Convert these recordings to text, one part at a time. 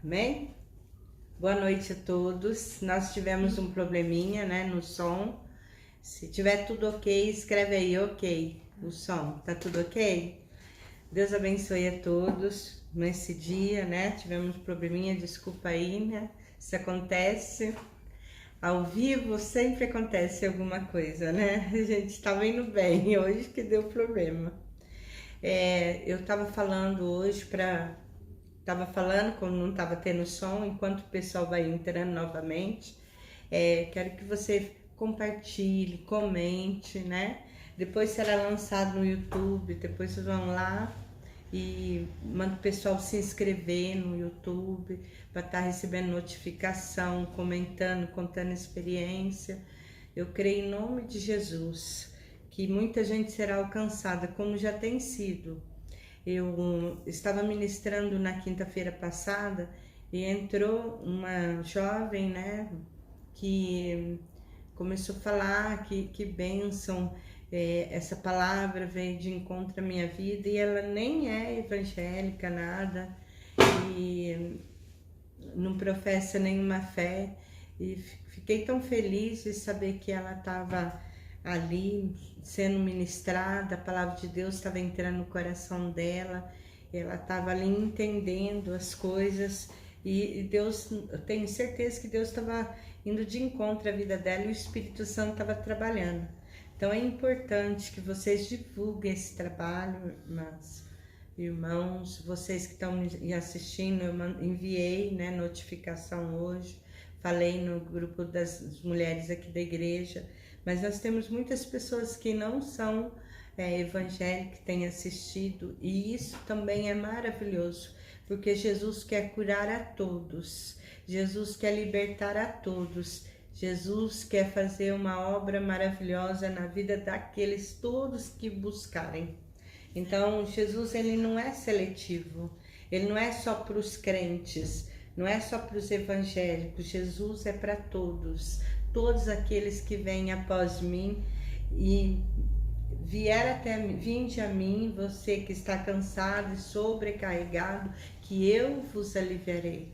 Amém? Boa noite a todos. Nós tivemos um probleminha, né, no som. Se tiver tudo ok, escreve aí, ok, o som. Tá tudo ok? Deus abençoe a todos nesse dia, né? Tivemos um probleminha, desculpa aí, né? Isso acontece. Ao vivo sempre acontece alguma coisa, né? A gente estava indo bem, hoje que deu problema. Eu estava falando hoje quando não estava tendo som, enquanto o pessoal vai entrando novamente. Quero que você compartilhe, comente, né? Depois será lançado no YouTube, depois vocês vão lá e manda o pessoal se inscrever no YouTube para estar recebendo notificação, comentando, contando experiência. Eu creio em nome de Jesus que muita gente será alcançada, como já tem sido. Eu estava ministrando na quinta-feira passada e entrou uma jovem, né, que começou a falar que bênção, essa palavra veio de encontro à minha vida, e ela nem é evangélica, nada, e não professa nenhuma fé, e fiquei tão feliz de saber que ela estava ali sendo ministrada, a palavra de Deus estava entrando no coração dela, ela estava ali entendendo as coisas, e Deus, eu tenho certeza que Deus estava indo de encontro à vida dela e o Espírito Santo estava trabalhando. Então é importante que vocês divulguem esse trabalho, irmãos, vocês que estão me assistindo. Eu enviei, né, notificação hoje, falei no grupo das mulheres aqui da igreja, mas nós temos muitas pessoas que não são evangélicas, que têm assistido, e isso também é maravilhoso, porque Jesus quer curar a todos, Jesus quer libertar a todos, Jesus quer fazer uma obra maravilhosa na vida daqueles todos que buscarem. Então, Jesus, ele não é seletivo, ele não é só para os crentes, não é só para os evangélicos, Jesus é para todos, todos aqueles que vêm após mim e vinde a mim, você que está cansado e sobrecarregado, que eu vos aliviarei.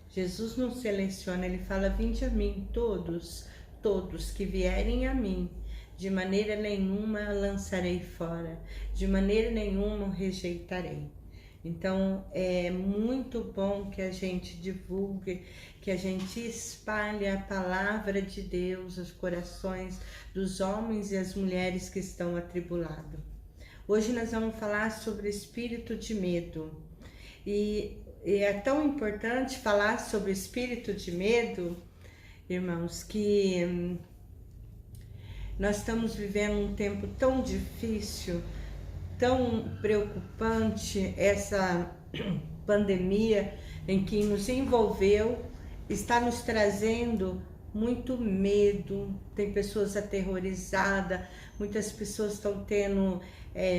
Jesus não seleciona, ele fala, vinde a mim, todos que vierem a mim, de maneira nenhuma lançarei fora, de maneira nenhuma rejeitarei. Então é muito bom que a gente divulgue, que a gente espalhe a palavra de Deus aos corações dos homens e as mulheres que estão atribulados. Hoje nós vamos falar sobre espírito de medo. E é tão importante falar sobre o espírito de medo, irmãos, que nós estamos vivendo um tempo tão difícil, tão preocupante, essa pandemia em que nos envolveu, está nos trazendo muito medo, tem pessoas aterrorizadas, muitas pessoas estão tendo,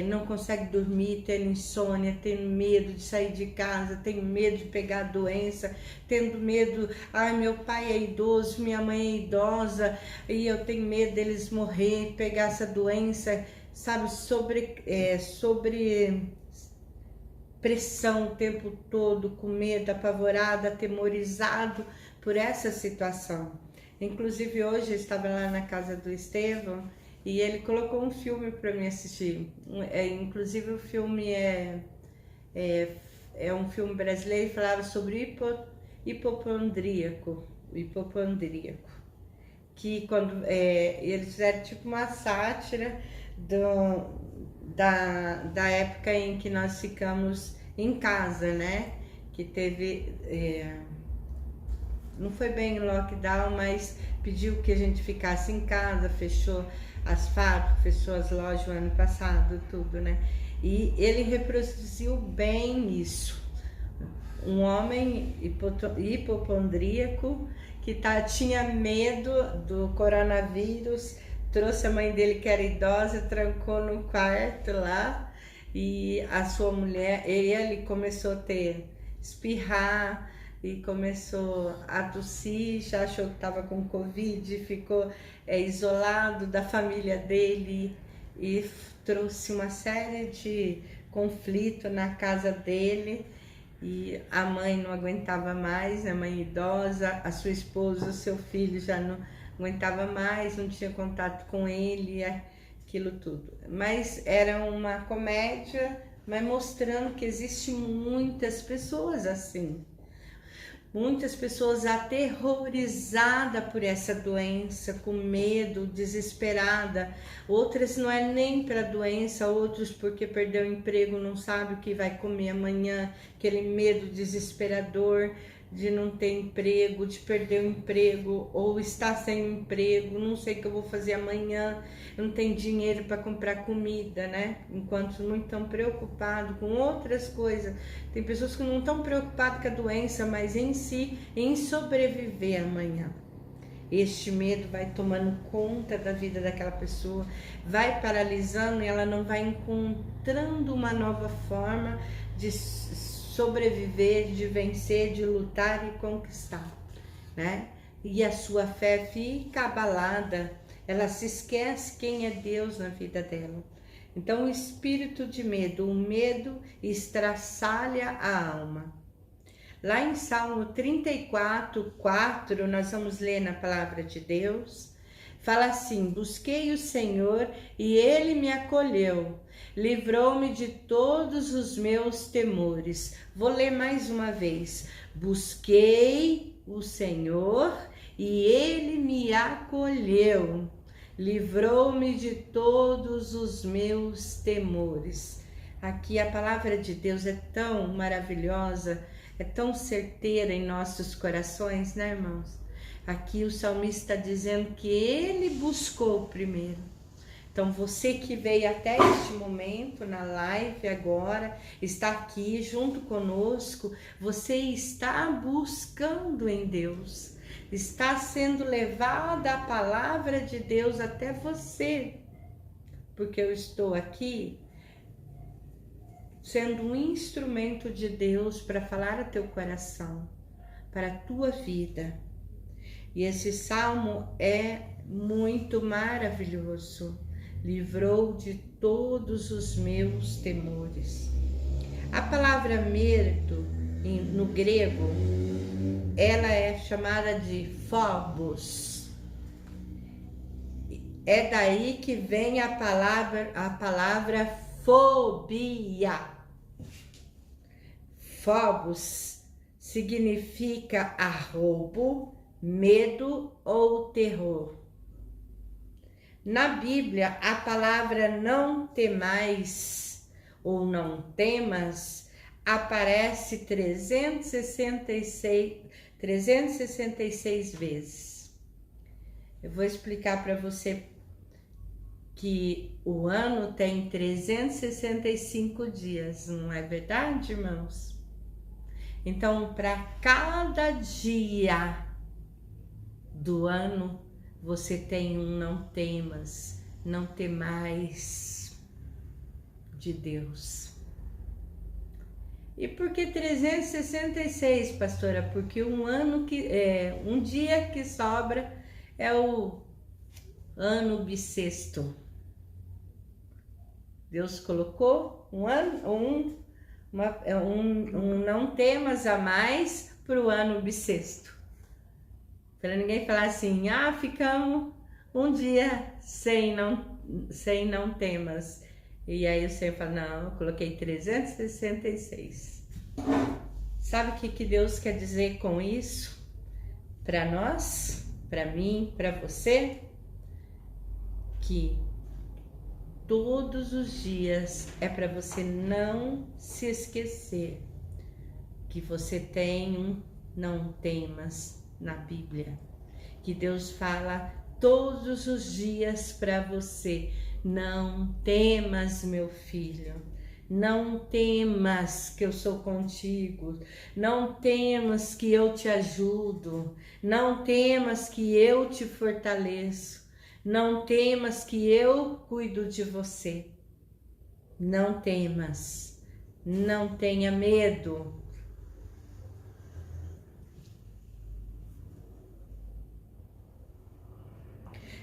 não conseguem dormir, tendo insônia, tendo medo de sair de casa, tendo medo de pegar a doença, tendo medo, meu pai é idoso, minha mãe é idosa, e eu tenho medo deles morrer, pegar essa doença, sabe, sobre pressão o tempo todo, com medo, apavorado, atemorizado por essa situação. Inclusive hoje eu estava lá na casa do Estevão e ele colocou um filme para mim assistir. Inclusive o filme é um filme brasileiro, e falava sobre hipocondríaco, que quando eles fizeram tipo uma sátira da época em que nós ficamos em casa, né? Que teve, não foi bem lockdown, mas pediu que a gente ficasse em casa, fechou as fábricas, fechou as lojas o ano passado, tudo, né? E ele reproduziu bem isso. Um homem hipocondríaco que tinha medo do coronavírus, trouxe a mãe dele, que era idosa, trancou no quarto lá, e a sua mulher, ele começou a espirrar e começou a tossir, já achou que estava com Covid, ficou isolado da família dele e trouxe uma série de conflitos na casa dele. E a mãe não aguentava mais, a mãe idosa, a sua esposa, o seu filho já não aguentava mais, não tinha contato com ele, aquilo tudo. Mas era uma comédia, mas mostrando que existem muitas pessoas assim. Muitas pessoas aterrorizadas por essa doença, com medo, desesperada. Outras não é nem para a doença, outros porque perdeu o emprego, não sabe o que vai comer amanhã, aquele medo desesperador de não ter emprego, de perder o emprego, ou estar sem emprego, não sei o que eu vou fazer amanhã, não tem dinheiro para comprar comida, né? Enquanto não estão preocupados com outras coisas. Tem pessoas que não estão preocupadas com a doença, mas em si, em sobreviver amanhã. Este medo vai tomando conta da vida daquela pessoa, vai paralisando e ela não vai encontrando uma nova forma de sobreviver, de vencer, de lutar e conquistar, né? E a sua fé fica abalada, ela se esquece quem é Deus na vida dela. Então o espírito de medo, o medo estraçalha a alma. Lá em Salmo 34, 4, nós vamos ler na palavra de Deus, fala assim: busquei o Senhor e Ele me acolheu, livrou-me de todos os meus temores. Vou ler mais uma vez. Busquei o Senhor e Ele me acolheu, livrou-me de todos os meus temores. Aqui a palavra de Deus é tão maravilhosa, é tão certeira em nossos corações, né, irmãos? Aqui o salmista está dizendo que ele buscou primeiro. Então você que veio até este momento na live agora, está aqui junto conosco, você está buscando em Deus, está sendo levada a palavra de Deus até você, porque eu estou aqui sendo um instrumento de Deus para falar a teu coração, para a tua vida. E esse salmo é muito maravilhoso. Livrou de todos os meus temores. A palavra medo, no grego, ela é chamada de phobos. É daí que vem a palavra fobia. Phobos significa arroubo, medo ou terror. Na Bíblia, a palavra não temais ou não temas aparece 366 vezes. Eu vou explicar para você que o ano tem 365 dias, não é verdade, irmãos? Então, para cada dia do ano, você tem um não temas, não temais de Deus. E por que 366, pastora? Porque um dia que sobra é o ano bissexto. Deus colocou um não temas a mais para o ano bissexto. Para ninguém falar assim, ficamos um dia sem não temas. E aí o Senhor fala, não, eu coloquei 366. Sabe o que Deus quer dizer com isso? Para nós, para mim, para você? Que todos os dias é para você não se esquecer que você tem um não temas na Bíblia, que Deus fala todos os dias para você: não temas, meu filho, não temas que eu sou contigo, não temas que eu te ajudo, não temas que eu te fortaleço, não temas que eu cuido de você. Não temas, não tenha medo.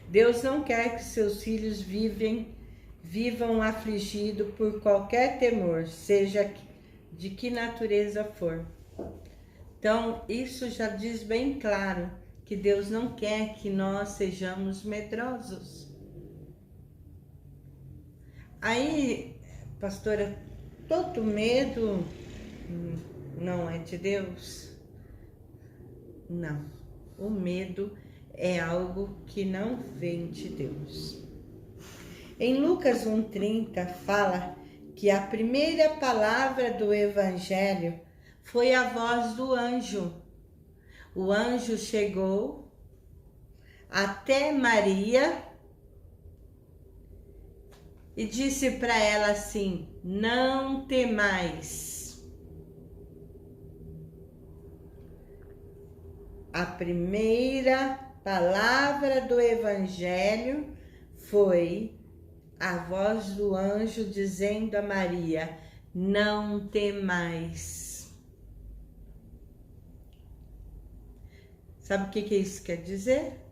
Deus não quer que seus filhos vivam afligidos por qualquer temor, seja de que natureza for. Então, isso já diz bem claro que Deus não quer que nós sejamos medrosos. Aí, pastora, todo medo não é de Deus? Não. O medo é algo que não vem de Deus. Em Lucas 1,30 fala que a primeira palavra do Evangelho foi a voz do anjo. O anjo chegou até Maria e disse para ela assim: não temais. A primeira palavra do Evangelho foi a voz do anjo dizendo a Maria: não temais. Sabe o que isso quer dizer?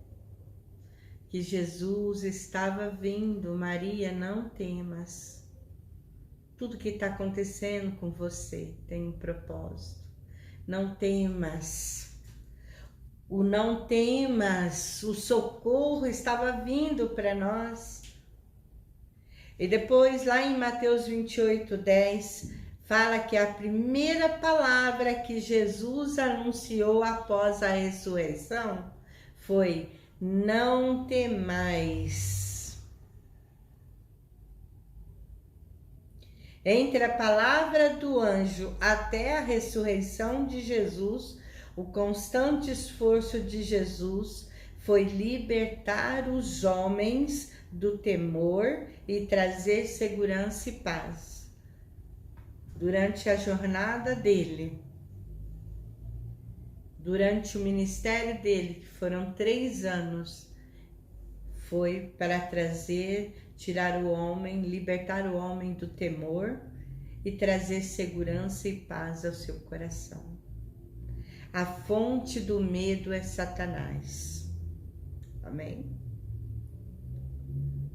Que Jesus estava vindo. Maria, não temas. Tudo que está acontecendo com você tem um propósito. Não temas. O não temas, o socorro estava vindo para nós. E depois, lá em Mateus 28:10, fala que a primeira palavra que Jesus anunciou após a ressurreição foi: não temais. Entre a palavra do anjo até a ressurreição de Jesus, o constante esforço de Jesus foi libertar os homens do temor e trazer segurança e paz. Durante a jornada dele, durante o ministério dele, que foram 3 anos, foi para tirar o homem, libertar o homem do temor e trazer segurança e paz ao seu coração. A fonte do medo é Satanás. Amém?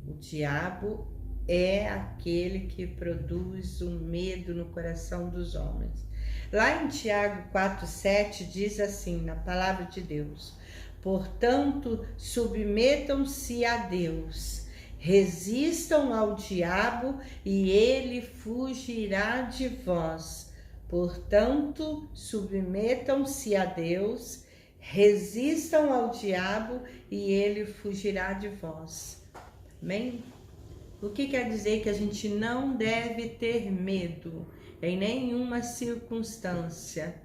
O diabo é aquele que produz o medo no coração dos homens. Lá em Tiago 4,7 diz assim, na palavra de Deus: portanto, submetam-se a Deus, resistam ao diabo e ele fugirá de vós. Portanto, submetam-se a Deus, resistam ao diabo e ele fugirá de vós. Amém? O que quer dizer que a gente não deve ter medo em nenhuma circunstância?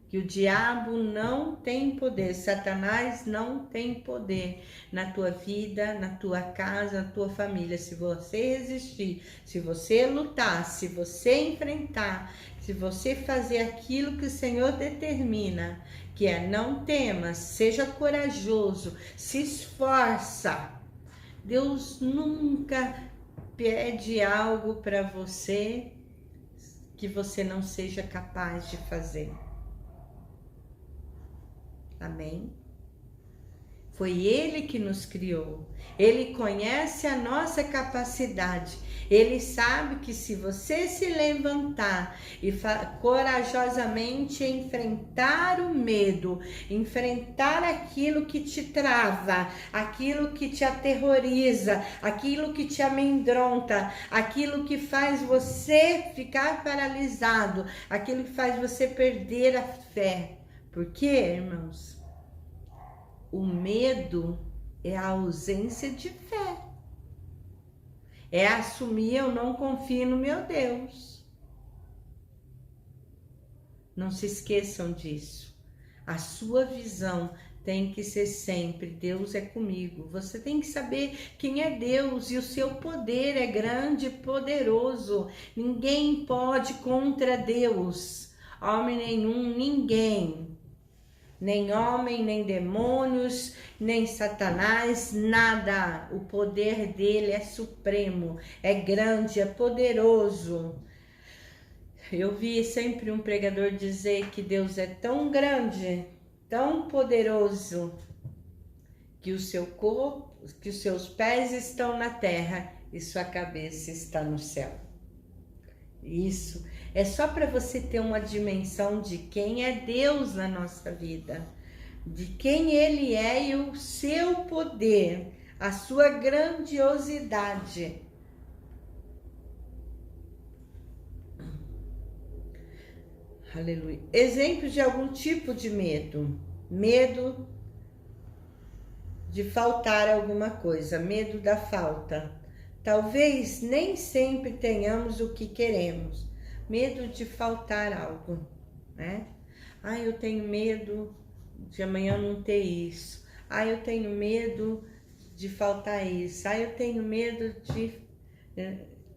Que o diabo não tem poder, Satanás não tem poder na tua vida, na tua casa, na tua família. Se você resistir, se você lutar, se você enfrentar, se você fazer aquilo que o Senhor determina, que é não temas, seja corajoso, se esforça. Deus nunca pede algo para você que você não seja capaz de fazer. Amém? Foi Ele que nos criou. Ele conhece a nossa capacidade. Ele sabe que se você se levantar e corajosamente enfrentar o medo, enfrentar aquilo que te trava, aquilo que te aterroriza, aquilo que te amedronta, aquilo que faz você ficar paralisado, aquilo que faz você perder a fé. Por quê, irmãos? O medo é a ausência de fé. É assumir: eu não confio no meu Deus. Não se esqueçam disso. A sua visão tem que ser sempre: Deus é comigo. Você tem que saber quem é Deus e o seu poder é grande e poderoso. Ninguém pode contra Deus. Homem nenhum, ninguém. Nem homem, nem demônios, nem Satanás, nada. O poder dele é supremo, é grande, é poderoso. Eu vi sempre um pregador dizer que Deus é tão grande, tão poderoso, que o seu corpo, que os seus pés estão na terra e sua cabeça está no céu. Isso É só para você ter uma dimensão de quem é Deus na nossa vida, de quem Ele é e o seu poder, a sua grandiosidade. Aleluia. Exemplos de algum tipo de medo. Medo de faltar alguma coisa, medo da falta. Talvez nem sempre tenhamos o que queremos. Medo de faltar algo, né? Ah, eu tenho medo de amanhã não ter isso. Ah, eu tenho medo de faltar isso. Ah, eu tenho medo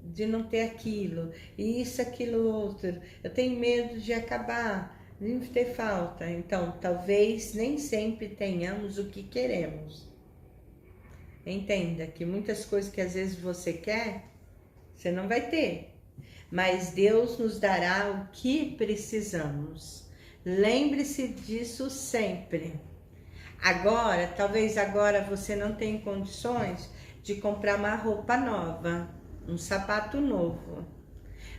de não ter aquilo. E isso, aquilo, outro. Eu tenho medo de acabar, de ter falta. Então, talvez nem sempre tenhamos o que queremos. Entenda que muitas coisas que às vezes você quer, você não vai ter. Mas Deus nos dará o que precisamos. Lembre-se disso sempre. Agora, talvez agora você não tenha condições de comprar uma roupa nova, um sapato novo.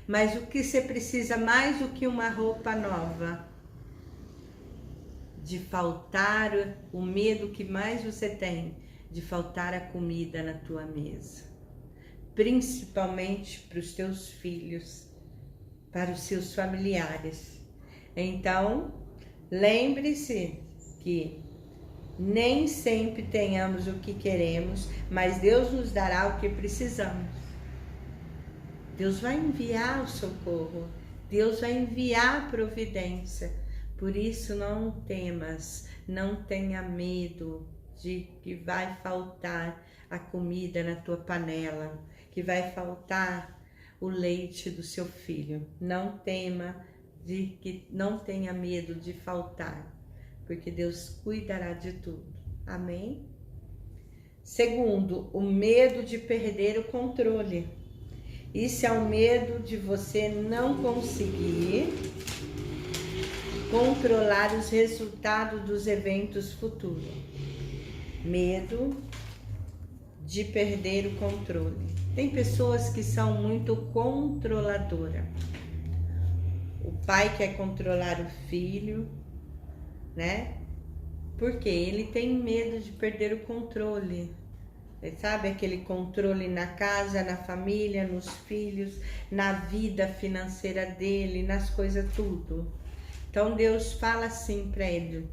Mas o que você precisa mais do que uma roupa nova? De faltar, o medo que mais você tem, de faltar a comida na tua mesa. Principalmente para os teus filhos, para os seus familiares. Então, lembre-se que nem sempre tenhamos o que queremos, mas Deus nos dará o que precisamos. Deus vai enviar o socorro, Deus vai enviar a providência. Por isso não temas, não tenha medo de que vai faltar a comida na tua panela, que vai faltar o leite do seu filho. Não tema, não tenha medo de faltar, porque Deus cuidará de tudo. Amém? Segundo, o medo de perder o controle. Isso é o medo de você não conseguir controlar os resultados dos eventos futuros. Medo de perder o controle. Tem pessoas que são muito controladoras. O pai quer controlar o filho, né? Porque ele tem medo de perder o controle. Sabe, aquele controle na casa, na família, nos filhos, na vida financeira dele, nas coisas tudo. Então Deus fala assim para ele.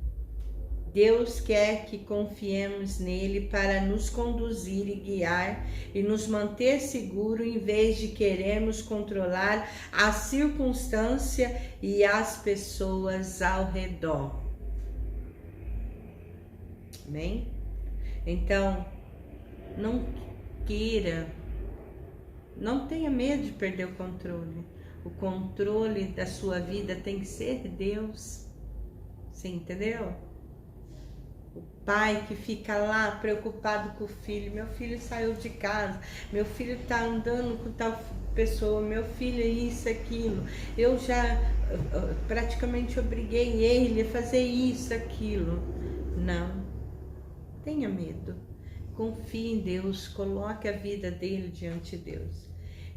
Deus quer que confiemos nele para nos conduzir e guiar e nos manter seguro, em vez de querermos controlar a circunstância e as pessoas ao redor. Amém? Então, não queira, não tenha medo de perder o controle. O controle da sua vida tem que ser Deus. Você entendeu? O pai que fica lá preocupado com o filho. Meu filho saiu de casa, meu filho está andando com tal pessoa, meu filho é isso, aquilo. Eu já praticamente obriguei ele a fazer isso, aquilo. Não, tenha medo. Confie em Deus, coloque a vida dele diante de Deus.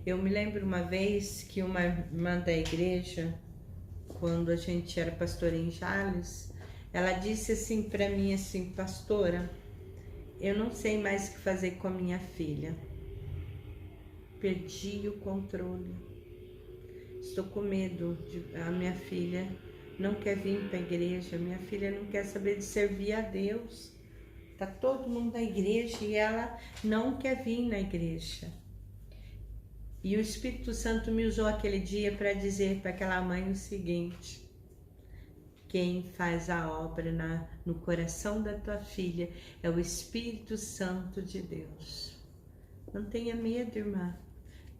Eu me lembro uma vez que uma irmã da igreja, quando a gente era pastora em Jales, ela disse assim para mim, assim, pastora, eu não sei mais o que fazer com a minha filha. Perdi o controle. Estou com medo. A minha filha não quer vir para a igreja, minha filha não quer saber de servir a Deus. Está todo mundo na igreja e ela não quer vir na igreja. E o Espírito Santo me usou aquele dia para dizer para aquela mãe o seguinte: quem faz a obra no coração da tua filha é o Espírito Santo de Deus. Não tenha medo, irmã.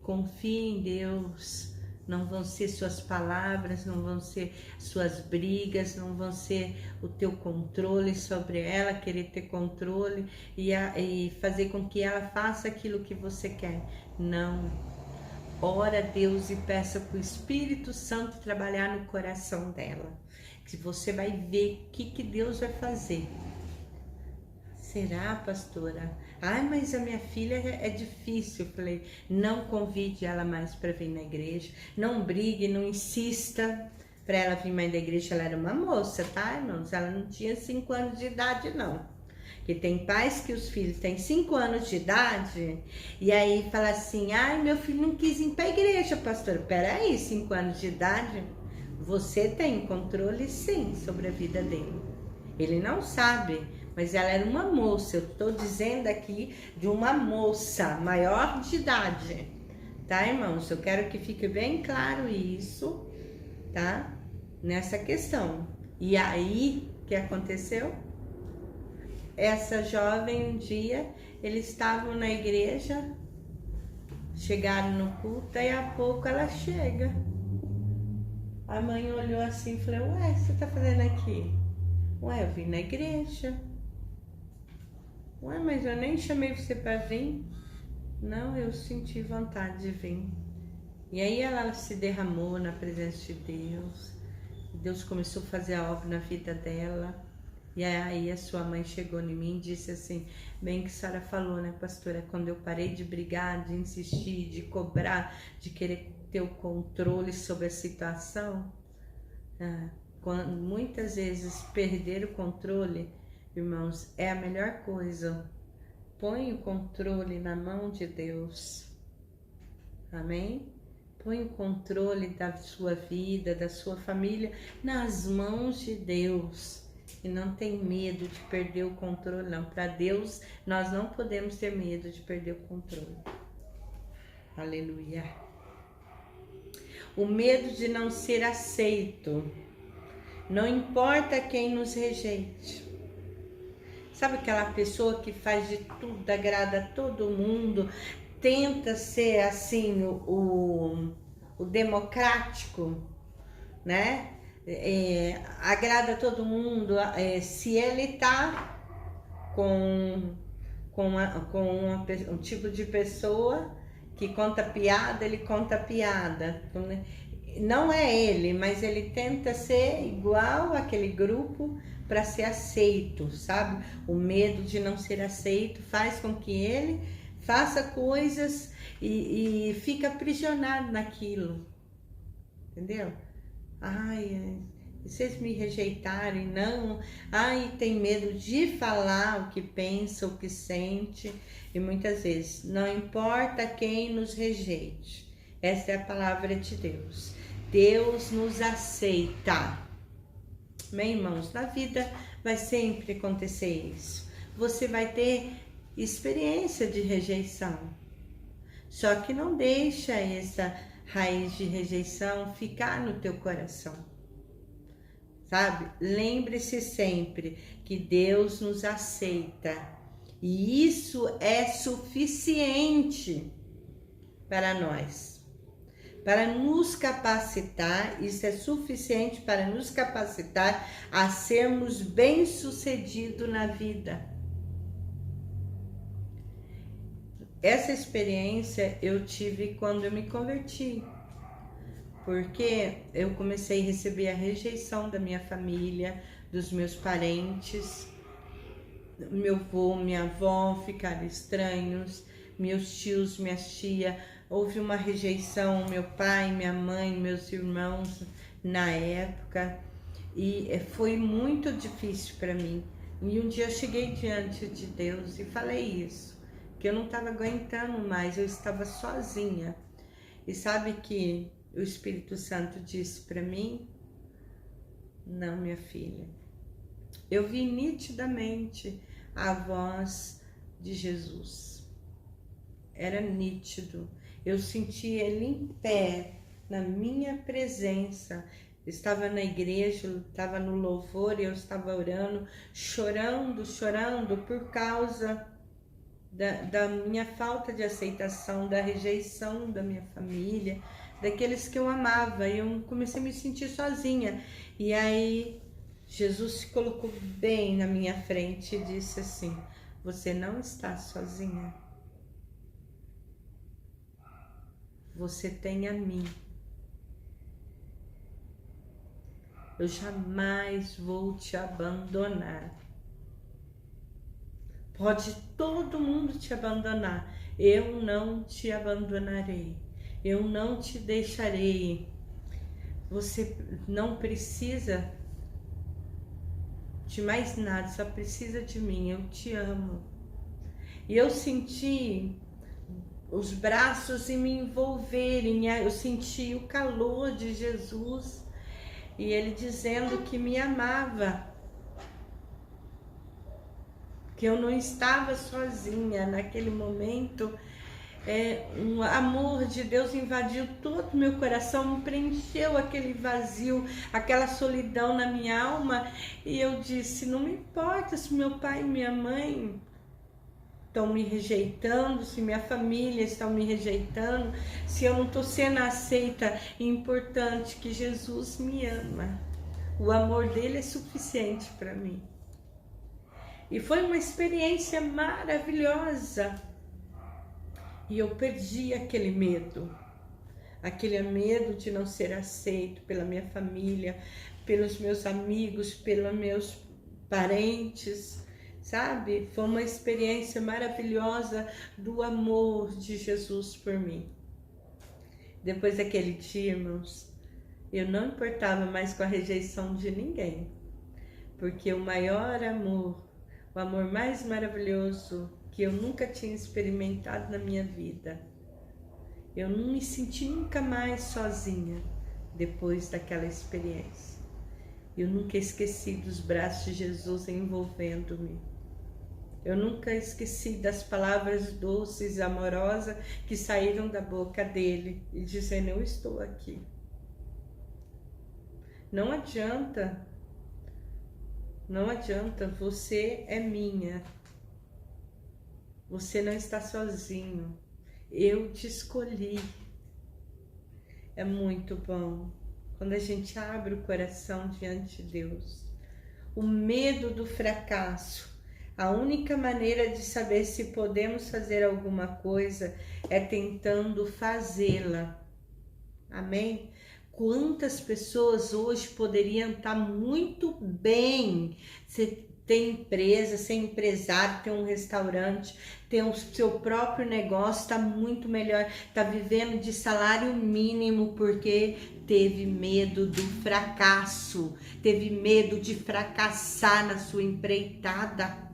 Confie em Deus. Não vão ser suas palavras, não vão ser suas brigas, não vão ser o teu controle sobre ela, querer ter controle e fazer com que ela faça aquilo que você quer. Não. Ora a Deus e peça para o Espírito Santo trabalhar no coração dela. Que você vai ver o que Deus vai fazer. será, pastora? Ai, mas a minha filha é difícil. Eu falei, não convide ela mais para vir na igreja, não brigue, não insista para ela vir mais na igreja. Ela era uma moça, tá, irmãos? Ela não tinha 5 anos de idade, não. Porque tem pais que os filhos têm 5 anos de idade e aí fala assim, ai, meu filho não quis ir para a igreja, pastora. Peraí, 5 anos de idade, você tem controle sim sobre a vida dele. Ele não sabe, mas ela era uma moça. Eu estou dizendo aqui de uma moça maior de idade, tá, irmãos? Eu quero que fique bem claro isso, tá? Nessa questão. E aí, o que aconteceu? Essa jovem, um dia, eles estavam na igreja, chegaram no culto, e a pouco ela chega. A mãe olhou assim e falou, ué, o que você tá fazendo aqui? Ué, eu vim na igreja. Ué, mas eu nem chamei você para vir. Não, eu senti vontade de vir. E aí ela se derramou na presença de Deus. Deus começou a fazer a obra na vida dela. E aí a sua mãe chegou em mim e disse assim, bem que a senhora falou, né, pastora? Quando eu parei de brigar, de insistir, de cobrar, de querer ter o controle sobre a situação, quando muitas vezes perder o controle, irmãos, é a melhor coisa. Põe o controle na mão de Deus. Amém? Põe o controle da sua vida, da sua família nas mãos de Deus. E não tem medo de perder o controle, não. Para Deus, nós não podemos ter medo de perder o controle. Aleluia. O medo de não ser aceito. Não importa quem nos rejeite. Sabe aquela pessoa que faz de tudo, agrada a todo mundo, tenta ser assim o democrático, né? Agrada a todo mundo. Se ele tá com um tipo de pessoa que conta piada, ele conta piada. Não é ele, mas ele tenta ser igual àquele grupo para ser aceito, sabe? O medo de não ser aceito faz com que ele faça coisas e fica aprisionado naquilo, entendeu? Ai, vocês me rejeitarem, não. Ai, tem medo de falar o que pensa, o que sente. E muitas vezes, não importa quem nos rejeite. Essa é a palavra de Deus. Deus nos aceita. Amém, irmãos? Na vida vai sempre acontecer isso. Você vai ter experiência de rejeição. Só que não deixa essa raiz de rejeição ficar no teu coração. Sabe? Lembre-se sempre que Deus nos aceita. E isso é suficiente para nós. Para nos capacitar, isso é suficiente para nos capacitar a sermos bem-sucedidos na vida. Essa experiência eu tive quando eu me converti, porque eu comecei a receber a rejeição da minha família, dos meus parentes, meu avô, minha avó ficaram estranhos, meus tios, minhas tias. Houve uma rejeição, meu pai, minha mãe, meus irmãos na época, e foi muito difícil para mim. E um dia eu cheguei diante de Deus e falei isso, que eu não estava aguentando mais, eu estava sozinha. E sabe que o Espírito Santo disse para mim, não, minha filha, eu vi nitidamente a voz de Jesus, era nítido. Eu senti ele em pé, na minha presença. Eu estava na igreja, estava no louvor e eu estava orando, chorando por causa da minha falta de aceitação, da rejeição da minha família, daqueles que eu amava. E eu comecei a me sentir sozinha. E aí Jesus se colocou bem na minha frente e disse assim, você não está sozinha. Você tem a mim. Eu jamais vou te abandonar. Pode todo mundo te abandonar, eu não te abandonarei, eu não te deixarei. Você não precisa de mais nada, só precisa de mim, eu te amo. E eu senti os braços me envolverem, eu senti o calor de Jesus e ele dizendo que me amava, que eu não estava sozinha naquele momento. Um amor de Deus invadiu todo o meu coração, me preencheu aquele vazio, aquela solidão na minha alma, e eu disse, não me importa se meu pai e minha mãe estão me rejeitando, se minha família está me rejeitando, se eu não estou sendo aceita, é importante que Jesus me ama. O amor dele é suficiente para mim. E foi uma experiência maravilhosa. E eu perdi aquele medo de não ser aceito pela minha família, pelos meus amigos, pelos meus parentes, sabe? Foi uma experiência maravilhosa do amor de Jesus por mim. Depois daquele dia, irmãos, eu não importava mais com a rejeição de ninguém, porque o maior amor, o amor mais maravilhoso que eu nunca tinha experimentado na minha vida, eu não me senti nunca mais sozinha depois daquela experiência. Eu nunca esqueci dos braços de Jesus envolvendo-me. Eu nunca esqueci das palavras doces e amorosas que saíram da boca dele e dizendo, eu estou aqui. Não adianta, você é minha. Você não está sozinho. Eu te escolhi. É muito bom quando a gente abre o coração diante de Deus. O medo do fracasso. A única maneira de saber se podemos fazer alguma coisa é tentando fazê-la. Amém? Quantas pessoas hoje poderiam estar muito bem, ter empresa, ser empresário, ter um restaurante, ter o seu próprio negócio, está muito melhor, está vivendo de salário mínimo porque teve medo do fracasso, teve medo de fracassar na sua empreitada.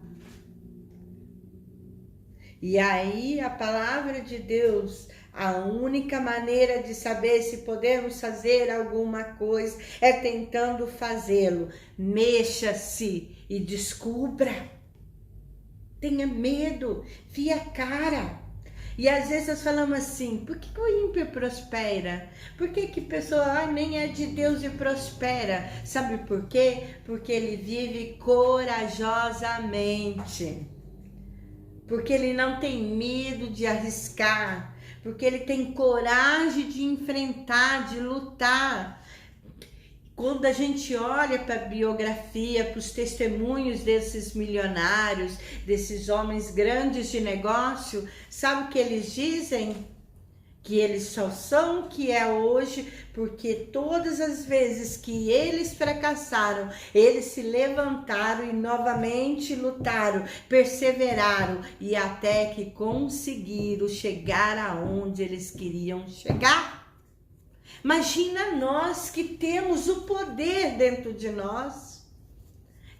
E aí a palavra de Deus, a única maneira de saber se podemos fazer alguma coisa é tentando fazê-lo. Mexa-se e descubra. Tenha medo, fia cara. E às vezes nós falamos assim, por que o ímpio prospera? Por que pessoa nem é de Deus e prospera? Sabe por quê? Porque ele vive corajosamente. Porque ele não tem medo de arriscar, porque ele tem coragem de enfrentar, de lutar. Quando a gente olha para a biografia, para os testemunhos desses milionários, desses homens grandes de negócio, sabe o que eles dizem? Que eles só são o que é hoje, porque todas as vezes que eles fracassaram, eles se levantaram e novamente lutaram, perseveraram e até que conseguiram chegar aonde eles queriam chegar. Imagina nós que temos o poder dentro de nós,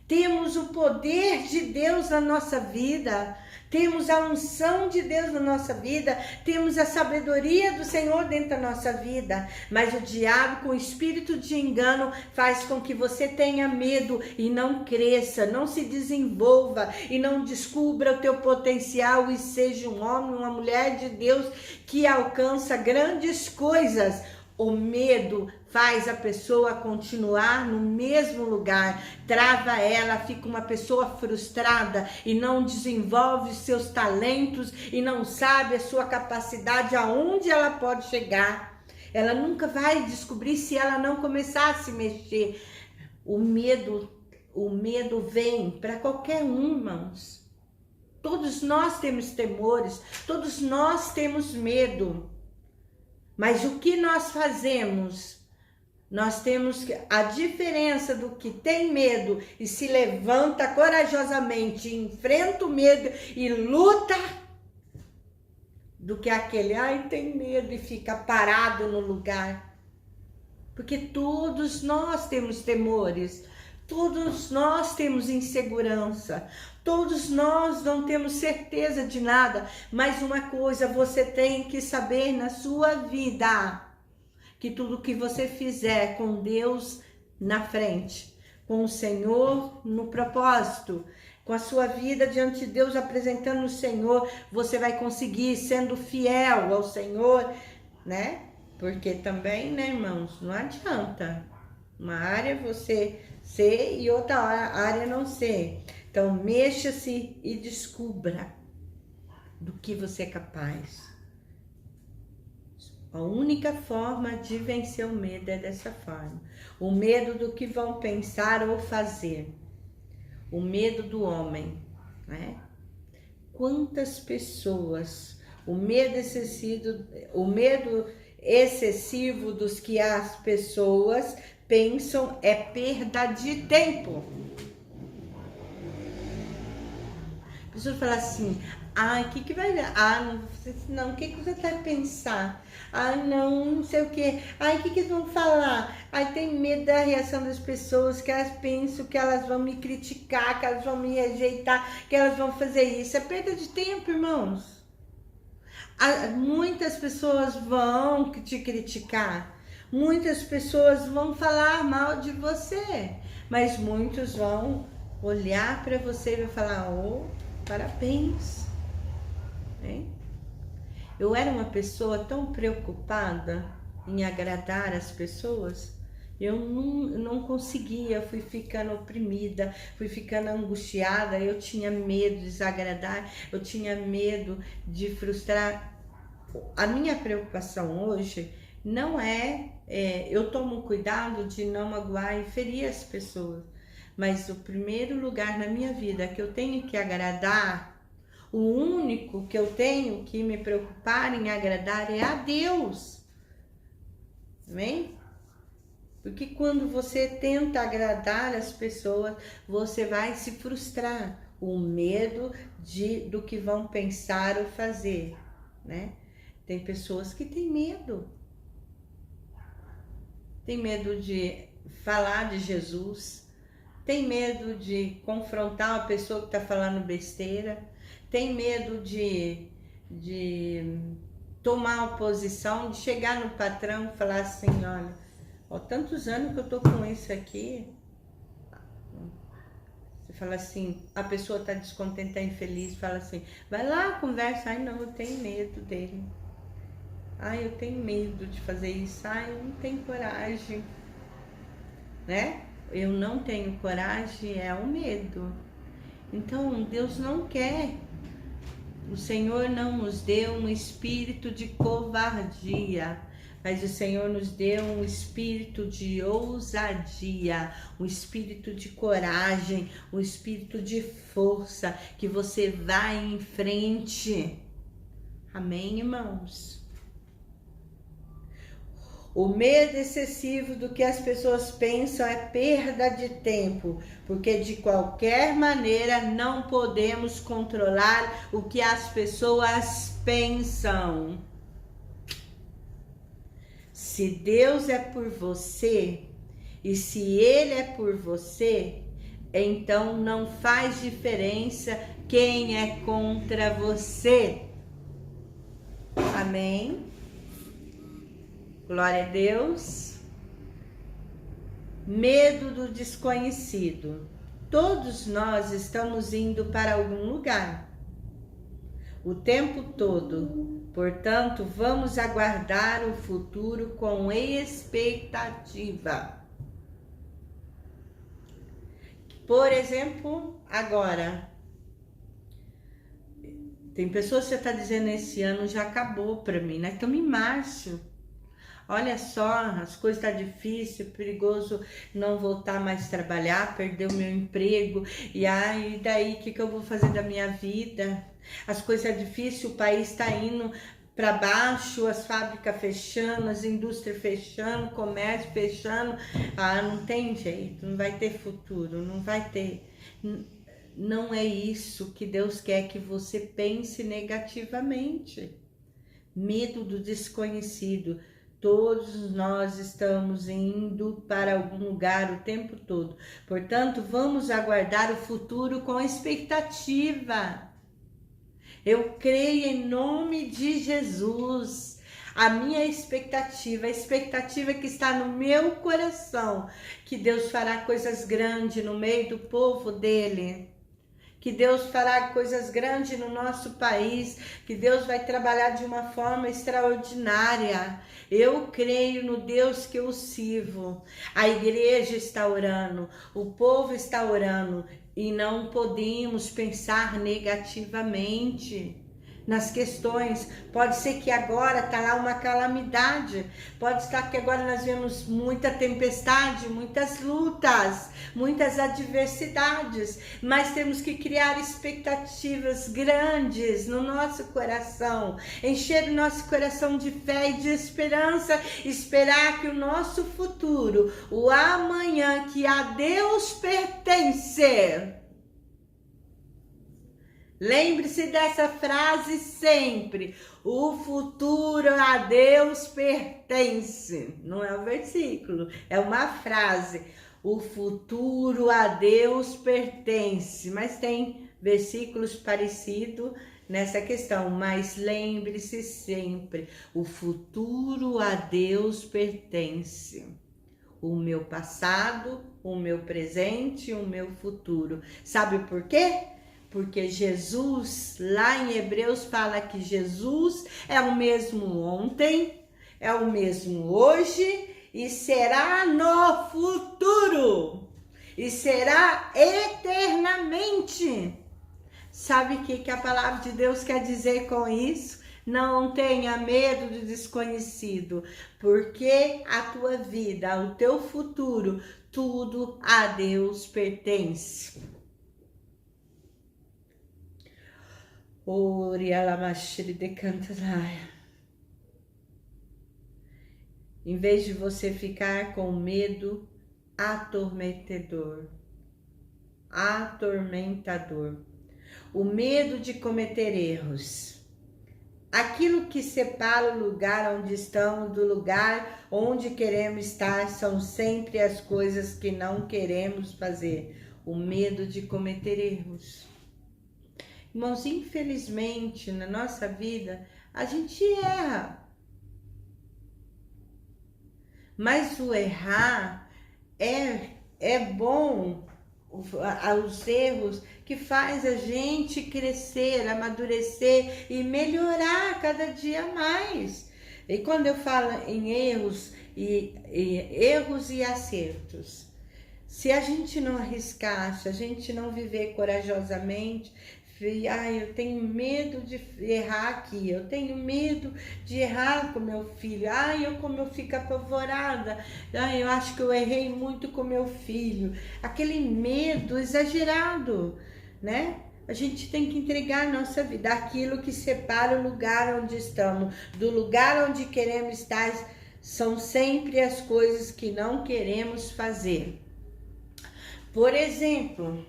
temos o poder de Deus na nossa vida, temos a unção de Deus na nossa vida, temos a sabedoria do Senhor dentro da nossa vida, mas o diabo com o espírito de engano faz com que você tenha medo e não cresça, não se desenvolva e não descubra o teu potencial e seja um homem, uma mulher de Deus que alcança grandes coisas. O medo faz a pessoa continuar no mesmo lugar, trava ela, fica uma pessoa frustrada e não desenvolve os seus talentos e não sabe a sua capacidade, aonde ela pode chegar. Ela nunca vai descobrir se ela não começar a se mexer. O medo vem para qualquer um, irmãos. Todos nós temos temores, todos nós temos medo. Mas o que nós fazemos? Nós temos a diferença do que tem medo e se levanta corajosamente, enfrenta o medo e luta, do que aquele, ai, tem medo e fica parado no lugar. Porque todos nós temos temores, todos nós temos insegurança, todos nós não temos certeza de nada, mas uma coisa você tem que saber na sua vida, que tudo que você fizer com Deus na frente, com o Senhor no propósito, com a sua vida diante de Deus, apresentando o Senhor, você vai conseguir, sendo fiel ao Senhor, né? Porque também, né, irmãos, não adianta uma área você ser e outra área não ser. Então, mexa-se e descubra do que você é capaz. A única forma de vencer o medo é dessa forma. O medo do que vão pensar ou fazer. O medo do homem, né? Quantas pessoas, o medo excessivo dos que as pessoas pensam é perda de tempo. A pessoa fala assim, ai, o que vai dar? Ah, não, o que você vai pensar? Ah, não sei o que. Ai, o que eles vão falar? Ai, tem medo da reação das pessoas, que elas pensam que elas vão me criticar, que elas vão me rejeitar, que elas vão fazer isso. É perda de tempo, irmãos. Muitas pessoas vão te criticar, muitas pessoas vão falar mal de você, mas muitos vão olhar para você e vão falar, oh, parabéns. Eu era uma pessoa tão preocupada em agradar as pessoas, eu não conseguia, fui ficando oprimida, fui ficando angustiada, eu tinha medo de desagradar, eu tinha medo de frustrar. A minha preocupação hoje não eu tomo cuidado de não magoar e ferir as pessoas, mas o primeiro lugar na minha vida que eu tenho que agradar, o único que eu tenho que me preocupar em agradar é a Deus. Amém? Porque quando você tenta agradar as pessoas, você vai se frustrar. O medo do que vão pensar ou fazer, né? Tem pessoas que têm medo. Tem medo de falar de Jesus. Tem medo de confrontar uma pessoa que está falando besteira. Tem medo de tomar uma posição, de chegar no patrão e falar assim, olha, há tantos anos que eu tô com isso aqui. Você fala assim, a pessoa tá descontente, tá infeliz, fala assim, vai lá, conversa. Ai, não, eu tenho medo dele. Ai, eu tenho medo de fazer isso. Ai, eu não tenho coragem. Né? Eu não tenho coragem, é o medo. Então, Deus não quer. O Senhor não nos deu um espírito de covardia, mas o Senhor nos deu um espírito de ousadia, um espírito de coragem, um espírito de força, que você vai em frente. Amém, irmãos? O medo excessivo do que as pessoas pensam é perda de tempo, porque de qualquer maneira não podemos controlar o que as pessoas pensam. Se Deus é por você e se Ele é por você, então não faz diferença quem é contra você. Amém? Glória a Deus. Medo do desconhecido. Todos nós estamos indo para algum lugar o tempo todo. Portanto, vamos aguardar o futuro com expectativa. Por exemplo, agora, tem pessoas que você está dizendo, esse ano já acabou para mim, nós estamos em março. Olha só, as coisas estão difíceis, perigoso não voltar mais a trabalhar, perder o meu emprego. E daí, o que eu vou fazer da minha vida? As coisas são difíceis, o país está indo para baixo, as fábricas fechando, as indústrias fechando, o comércio fechando. Ah, não tem jeito, não vai ter futuro, não vai ter. Não é isso que Deus quer que você pense negativamente. Medo do desconhecido. Todos nós estamos indo para algum lugar o tempo todo. Portanto, vamos aguardar o futuro com expectativa. Eu creio em nome de Jesus. A minha expectativa, a expectativa que está no meu coração, que Deus fará coisas grandes no meio do povo dele. Que Deus fará coisas grandes no nosso país, que Deus vai trabalhar de uma forma extraordinária. Eu creio no Deus que eu sirvo. A igreja está orando, o povo está orando e não podemos pensar negativamente nas questões. Pode ser que agora está lá uma calamidade, pode estar que agora nós vemos muita tempestade, muitas lutas, muitas adversidades, mas temos que criar expectativas grandes no nosso coração, encher o nosso coração de fé e de esperança, esperar que o nosso futuro, o amanhã que a Deus pertence. Lembre-se dessa frase sempre. O futuro a Deus pertence. Não é um versículo, é uma frase. O futuro a Deus pertence. Mas tem versículos parecidos nessa questão. Mas lembre-se sempre. O futuro a Deus pertence. O meu passado, o meu presente e o meu futuro. Sabe por quê? Porque Jesus, lá em Hebreus, fala que Jesus é o mesmo ontem, é o mesmo hoje e será no futuro. E será eternamente. Sabe o que a palavra de Deus quer dizer com isso? Não tenha medo do desconhecido, porque a tua vida, o teu futuro, tudo a Deus pertence. Em vez de você ficar com medo atormentador, o medo de cometer erros, aquilo que separa o lugar onde estamos do lugar onde queremos estar, são sempre as coisas que não queremos fazer, o medo de cometer erros. Irmãos, infelizmente, na nossa vida, a gente erra. Mas o errar é bom, os erros que faz a gente crescer, amadurecer e melhorar cada dia mais. E quando eu falo em erros e acertos, se a gente não arriscar, se a gente não viver corajosamente, eu tenho medo de errar aqui, eu tenho medo de errar com meu filho, como eu fico apavorada, eu acho que eu errei muito com meu filho, aquele medo exagerado, né? A gente tem que entregar a nossa vida, aquilo que separa o lugar onde estamos, do lugar onde queremos estar, são sempre as coisas que não queremos fazer. Por exemplo,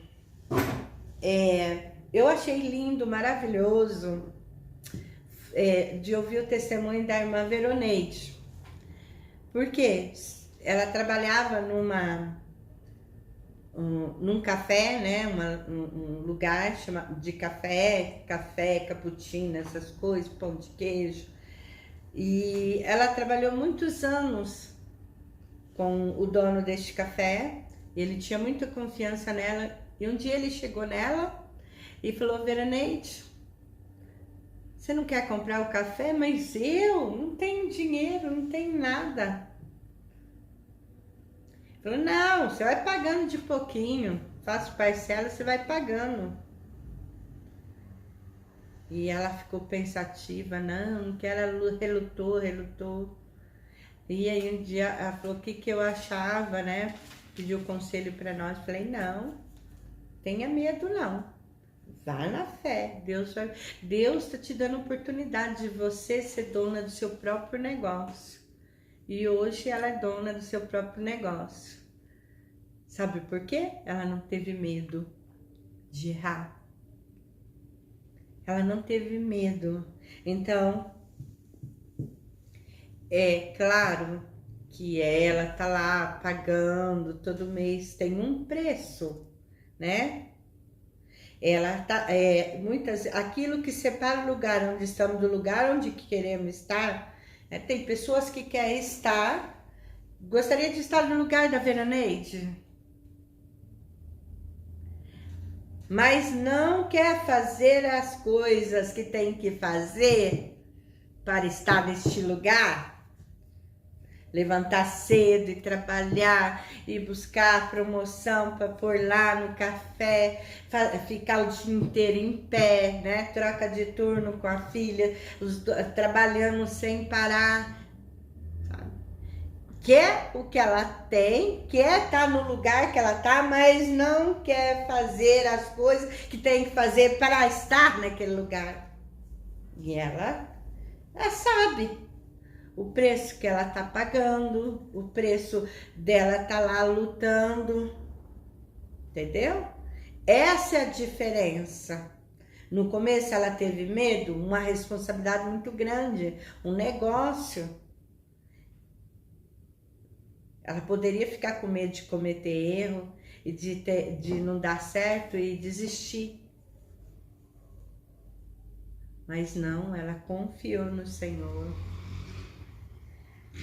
eu achei lindo, maravilhoso, de ouvir o testemunho da irmã Veroneide. Porque ela trabalhava num café, né? Um lugar de café, cappuccino, essas coisas, pão de queijo. E ela trabalhou muitos anos com o dono deste café. Ele tinha muita confiança nela. E um dia ele chegou nela e falou: Veroneide, você não quer comprar o café? Mas eu não tenho dinheiro, não tenho nada. Falou: não, você vai pagando de pouquinho, faço parcela, você vai pagando. E ela ficou pensativa, não quero, ela relutou. E aí um dia ela falou o que eu achava, né? Pediu conselho para nós, falei: não, tenha medo não. Vá na fé. Deus está te dando a oportunidade de você ser dona do seu próprio negócio. E hoje ela é dona do seu próprio negócio. Sabe por quê? Ela não teve medo de errar. Ela não teve medo. Então, é claro que ela tá lá pagando todo mês, tem um preço, né? Ela tá, aquilo que separa o lugar onde estamos do lugar onde queremos estar, tem pessoas que querem estar, gostaria de estar no lugar da Veraneide, mas não quer fazer as coisas que tem que fazer para estar neste lugar. Levantar cedo e trabalhar e buscar promoção para pôr lá no café, ficar o dia inteiro em pé, né? Troca de turno com a filha, trabalhando sem parar. Sabe? Quer o que ela tem, quer estar no lugar que ela está, mas não quer fazer as coisas que tem que fazer para estar naquele lugar. E ela sabe o preço que ela tá pagando, o preço dela tá lá lutando, entendeu? Essa é a diferença. No começo ela teve medo, uma responsabilidade muito grande, um negócio. Ela poderia ficar com medo de cometer erro e de não dar certo e desistir. Mas não, ela confiou no Senhor.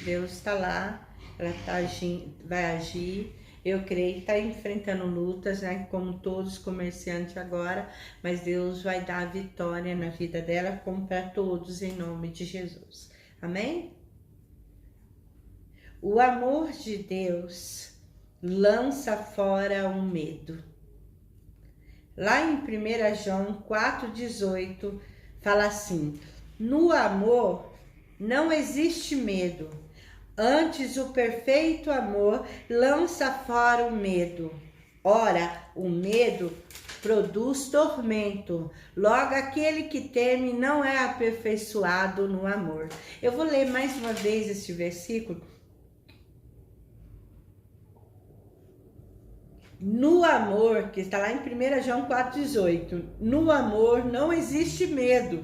Deus está lá, ela tá agindo, vai agir, eu creio que está enfrentando lutas, né, como todos os comerciantes agora, mas Deus vai dar a vitória na vida dela, como para todos, em nome de Jesus. Amém? O amor de Deus lança fora o medo. Lá em 1 João 4,18, fala assim: no amor não existe medo, antes o perfeito amor lança fora o medo. Ora, o medo produz tormento, logo aquele que teme não é aperfeiçoado no amor. Eu vou ler mais uma vez esse versículo. No amor, que está lá em 1 João 4,18, no amor não existe medo.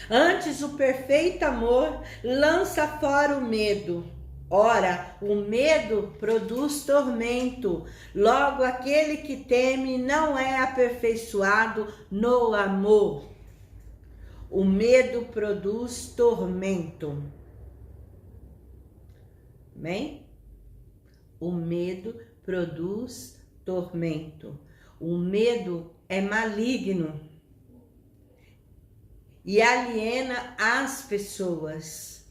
Antes, o perfeito amor lança fora o medo. Ora, o medo produz tormento. Logo, aquele que teme não é aperfeiçoado no amor. O medo produz tormento. Amém? O medo produz tormento. O medo é maligno e aliena as pessoas,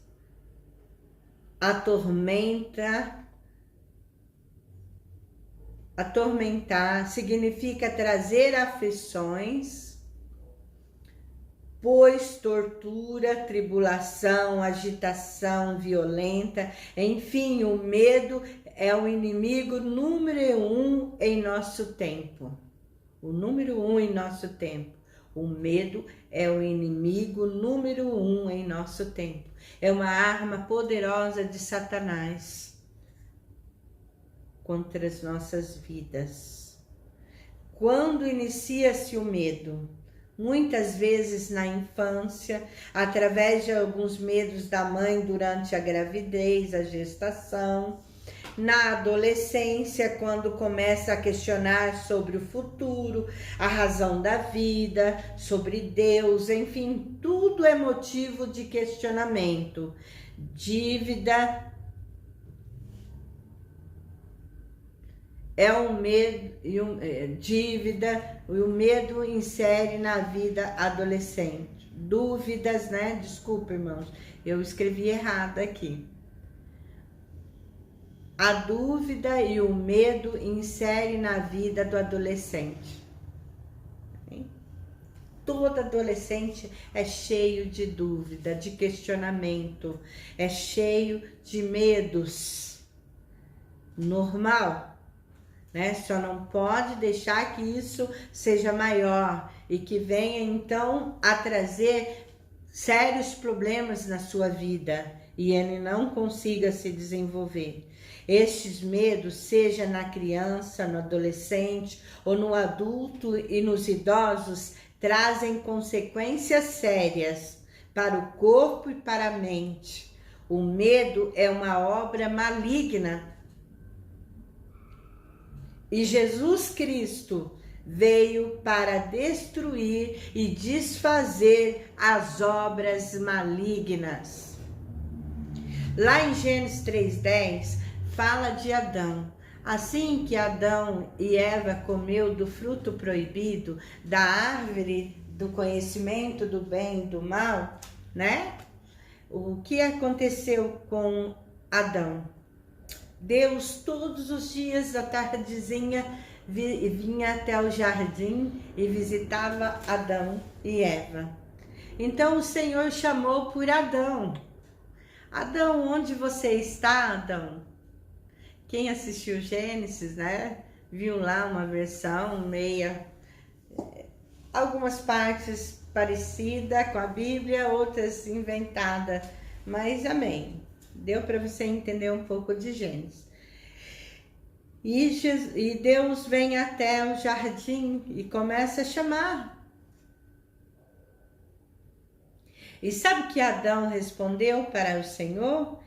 atormentar significa trazer aflições, pois tortura, tribulação, agitação violenta, enfim, o medo é o inimigo número 1 em nosso tempo. O número 1 em nosso tempo. O medo é o inimigo número 1 em nosso tempo. É uma arma poderosa de Satanás contra as nossas vidas. Quando inicia-se o medo? Muitas vezes na infância, através de alguns medos da mãe durante a gravidez, a gestação. Na adolescência, quando começa a questionar sobre o futuro, a razão da vida, sobre Deus, enfim, tudo é motivo de questionamento. Dívida é um medo, dívida, e o medo insere na vida adolescente. Dúvidas, né? Desculpa, irmãos, eu escrevi errado aqui. A dúvida e o medo insere na vida do adolescente. Todo adolescente é cheio de dúvida, de questionamento, é cheio de medos. Normal. né? Só não pode deixar que isso seja maior e que venha então a trazer sérios problemas na sua vida e ele não consiga se desenvolver. Estes medos, seja na criança, no adolescente ou no adulto e nos idosos, trazem consequências sérias para o corpo e para a mente. O medo é uma obra maligna. E Jesus Cristo veio para destruir e desfazer as obras malignas. Lá em Gênesis 3:10, fala de Adão. Assim que Adão e Eva comeu do fruto proibido, da árvore do conhecimento do bem e do mal, né? O que aconteceu com Adão? Deus todos os dias à tardezinha vinha até o jardim e visitava Adão e Eva. Então o Senhor chamou por Adão. Adão, onde você está, Adão? Quem assistiu Gênesis, né? Viu lá uma versão meia, algumas partes parecidas com a Bíblia, outras inventadas, mas amém. Deu para você entender um pouco de Gênesis. E Deus vem até o jardim e começa a chamar. E sabe que Adão respondeu para o Senhor?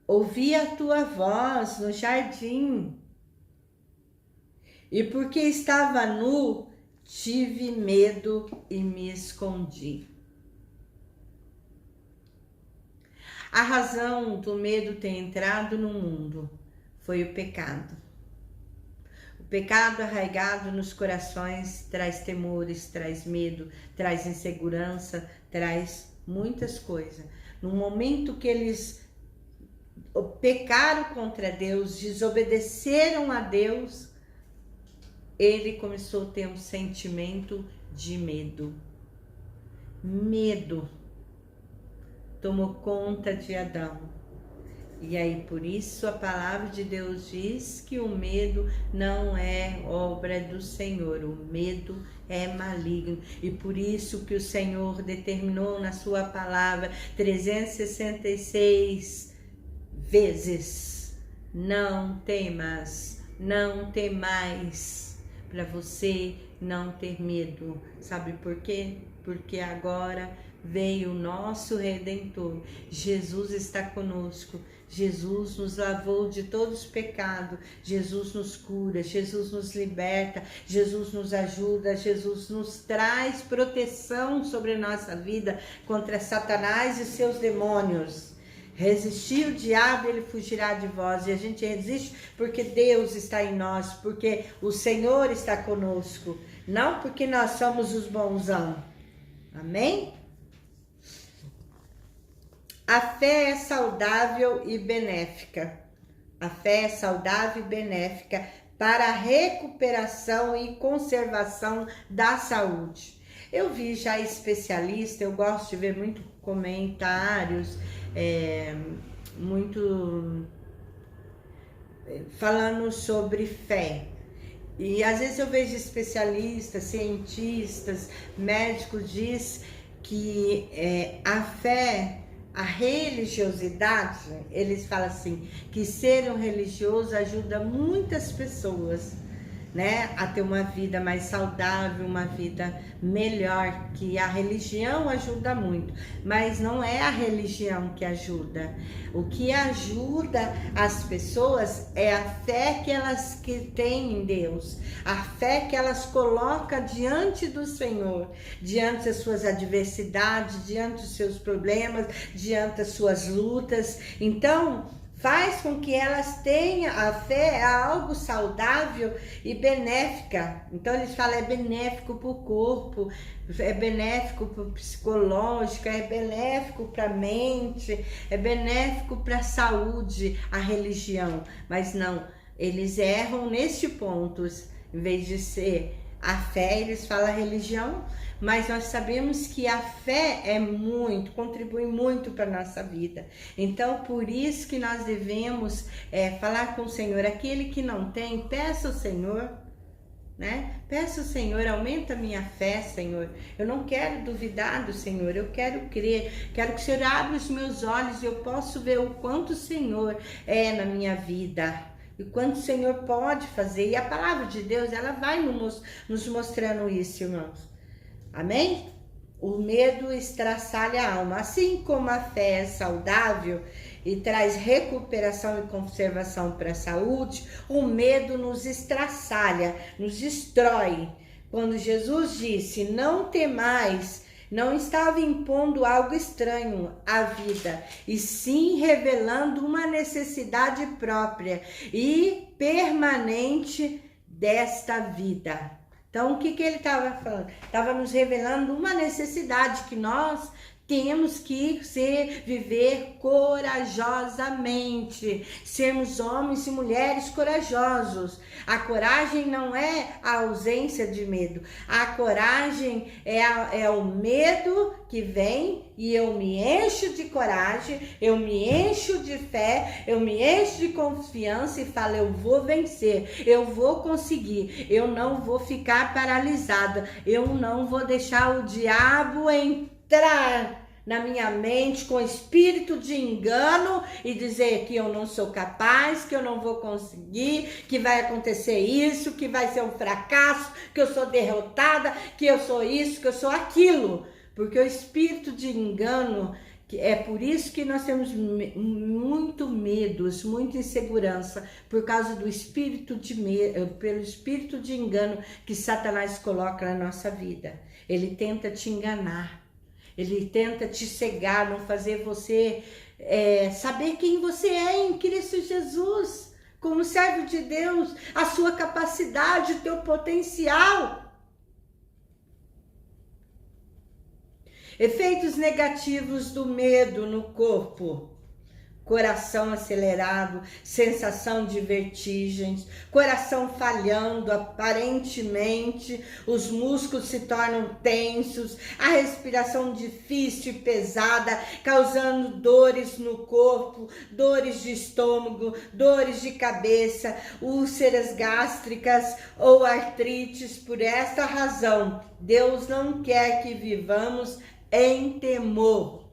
Ouvi a tua voz no jardim. E porque estava nu, tive medo e me escondi. A razão do medo ter entrado no mundo foi o pecado. O pecado arraigado nos corações traz temores, traz medo, traz insegurança, traz muitas coisas. No momento que eles pecaram contra Deus, desobedeceram a Deus, ele começou a ter um sentimento de medo. Medo tomou conta de Adão. E aí, por isso, a palavra de Deus diz que o medo não é obra do Senhor, o medo é maligno. E por isso que o Senhor determinou na sua palavra 366 vezes: não temas, não temais, para você não ter medo. Sabe por quê? Porque agora veio o nosso Redentor. Jesus está conosco. Jesus nos lavou de todos os pecados. Jesus nos cura. Jesus nos liberta. Jesus nos ajuda. Jesus nos traz proteção sobre a nossa vida contra Satanás e seus demônios. Resistir o diabo, ele fugirá de vós. E a gente resiste porque Deus está em nós, porque o Senhor está conosco, não porque nós somos os bonzão. Amém? A fé é saudável e benéfica. A fé é saudável e benéfica para a recuperação e conservação da saúde. Eu vi já especialista, eu gosto de ver muito comentários, falando sobre fé. E às vezes eu vejo especialistas, cientistas, médicos diz que a fé, a religiosidade, eles falam assim, que ser um religioso ajuda muitas pessoas, né, a ter uma vida mais saudável, uma vida melhor, que a religião ajuda muito, mas não é a religião que ajuda. O que ajuda as pessoas é a fé que elas têm em Deus, a fé que elas colocam diante do Senhor, diante das suas adversidades, diante dos seus problemas, diante das suas lutas. Então, faz com que elas tenham a fé a algo saudável e benéfica. Então eles falam, é benéfico para o corpo, é benéfico para o psicológico, é benéfico para a mente, é benéfico para a saúde, a religião. Mas não, eles erram neste ponto. Em vez de ser A fé, eles falam religião, mas nós sabemos que a fé contribui muito para a nossa vida. Então, por isso que nós devemos falar com o Senhor. Aquele que não tem, peça ao Senhor, né? Peça ao Senhor, aumenta a minha fé, Senhor. Eu não quero duvidar do Senhor, eu quero crer. Quero que o Senhor abra os meus olhos e eu possa ver o quanto o Senhor é na minha vida. E quanto o Senhor pode fazer. E a palavra de Deus, ela vai nos mostrando isso, irmãos. Amém? O medo estraçalha a alma. Assim como a fé é saudável e traz recuperação e conservação para a saúde, o medo nos estraçalha, nos destrói. Quando Jesus disse, não temais, não estava impondo algo estranho à vida, e sim revelando uma necessidade própria e permanente desta vida. Então, o que ele estava falando? Estava nos revelando uma necessidade que nós temos que viver corajosamente, sermos homens e mulheres corajosos. A coragem não é a ausência de medo. A coragem é o medo que vem e eu me encho de coragem, eu me encho de fé, eu me encho de confiança e falo, eu vou vencer, eu vou conseguir, eu não vou ficar paralisada, eu não vou deixar o diabo entrar na minha mente com espírito de engano e dizer que eu não sou capaz, que eu não vou conseguir, que vai acontecer isso, que vai ser um fracasso, que eu sou derrotada, que eu sou isso, que eu sou aquilo. Porque o espírito de engano, é por isso que nós temos muito medos, muita insegurança, por causa do espírito de medo, pelo espírito de engano que Satanás coloca na nossa vida. Ele tenta te enganar. Ele tenta te cegar, não fazer você saber quem você é em Cristo Jesus. Como servo de Deus, a sua capacidade, o teu potencial. Efeitos negativos do medo no corpo. Coração acelerado, sensação de vertigens, coração falhando aparentemente, os músculos se tornam tensos, a respiração difícil e pesada, causando dores no corpo, dores de estômago, dores de cabeça, úlceras gástricas ou artrites. Por esta razão, Deus não quer que vivamos em temor.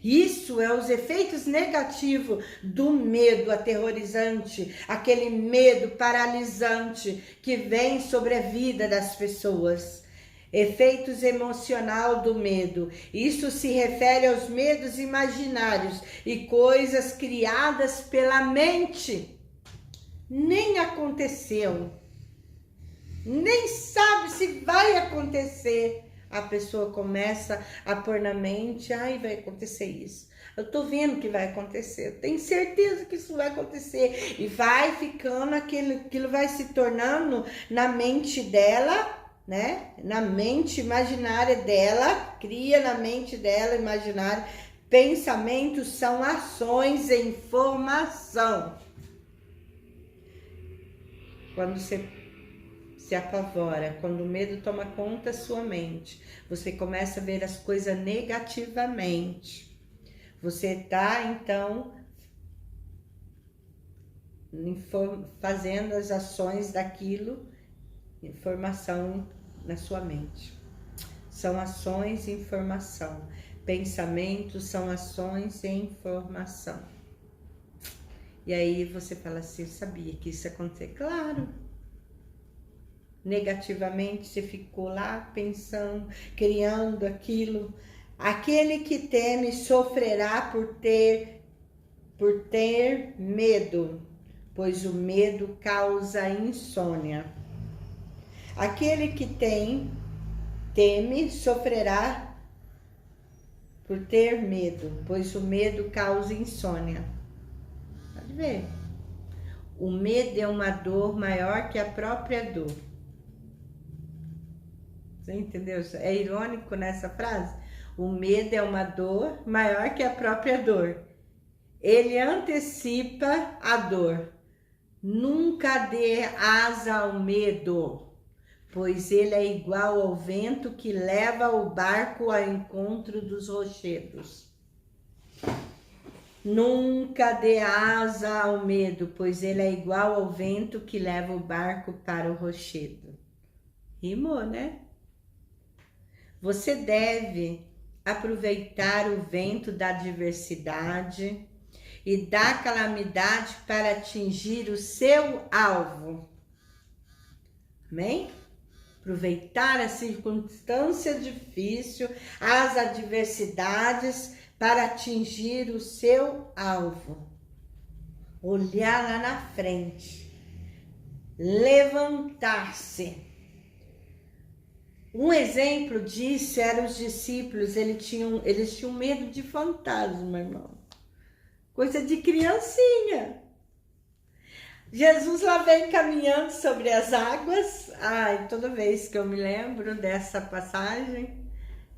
Isso é os efeitos negativos do medo aterrorizante, aquele medo paralisante que vem sobre a vida das pessoas. Efeitos emocional do medo. Isso se refere aos medos imaginários e coisas criadas pela mente. Nem aconteceu. Nem sabe se vai acontecer. A pessoa começa a pôr na mente, ai, vai acontecer isso. Eu tô vendo que vai acontecer, eu tenho certeza que isso vai acontecer. E vai ficando, aquilo vai se tornando na mente dela, né? Na mente imaginária dela, cria na mente dela imaginária. Pensamentos são ações em formação. Quando você se apavora, quando o medo toma conta da sua mente, você começa a ver as coisas negativamente. Você está, então, fazendo as ações daquilo, informação na sua mente. São ações em formação. Pensamentos são ações em formação. E aí você fala assim, sabia que isso ia acontecer? Claro! Negativamente, você ficou lá pensando, criando aquilo. Aquele que teme sofrerá por ter medo, pois o medo causa insônia. Aquele que teme sofrerá por ter medo, pois o medo causa insônia. Pode ver. O medo é uma dor maior que a própria dor. Você entendeu? É irônico nessa frase? O medo é uma dor maior que a própria dor. Ele antecipa a dor. Nunca dê asa ao medo, pois ele é igual ao vento que leva o barco ao encontro dos rochedos. Nunca dê asa ao medo, pois ele é igual ao vento que leva o barco para o rochedo. Rimou, né? Você deve aproveitar o vento da adversidade e da calamidade para atingir o seu alvo. Amém? Aproveitar a circunstância difícil, as adversidades para atingir o seu alvo. Olhar lá na frente. Levantar-se. Um exemplo disso eram os discípulos, eles tinham medo de fantasma, irmão. Coisa de criancinha. Jesus lá vem caminhando sobre as águas. Ai, toda vez que eu me lembro dessa passagem,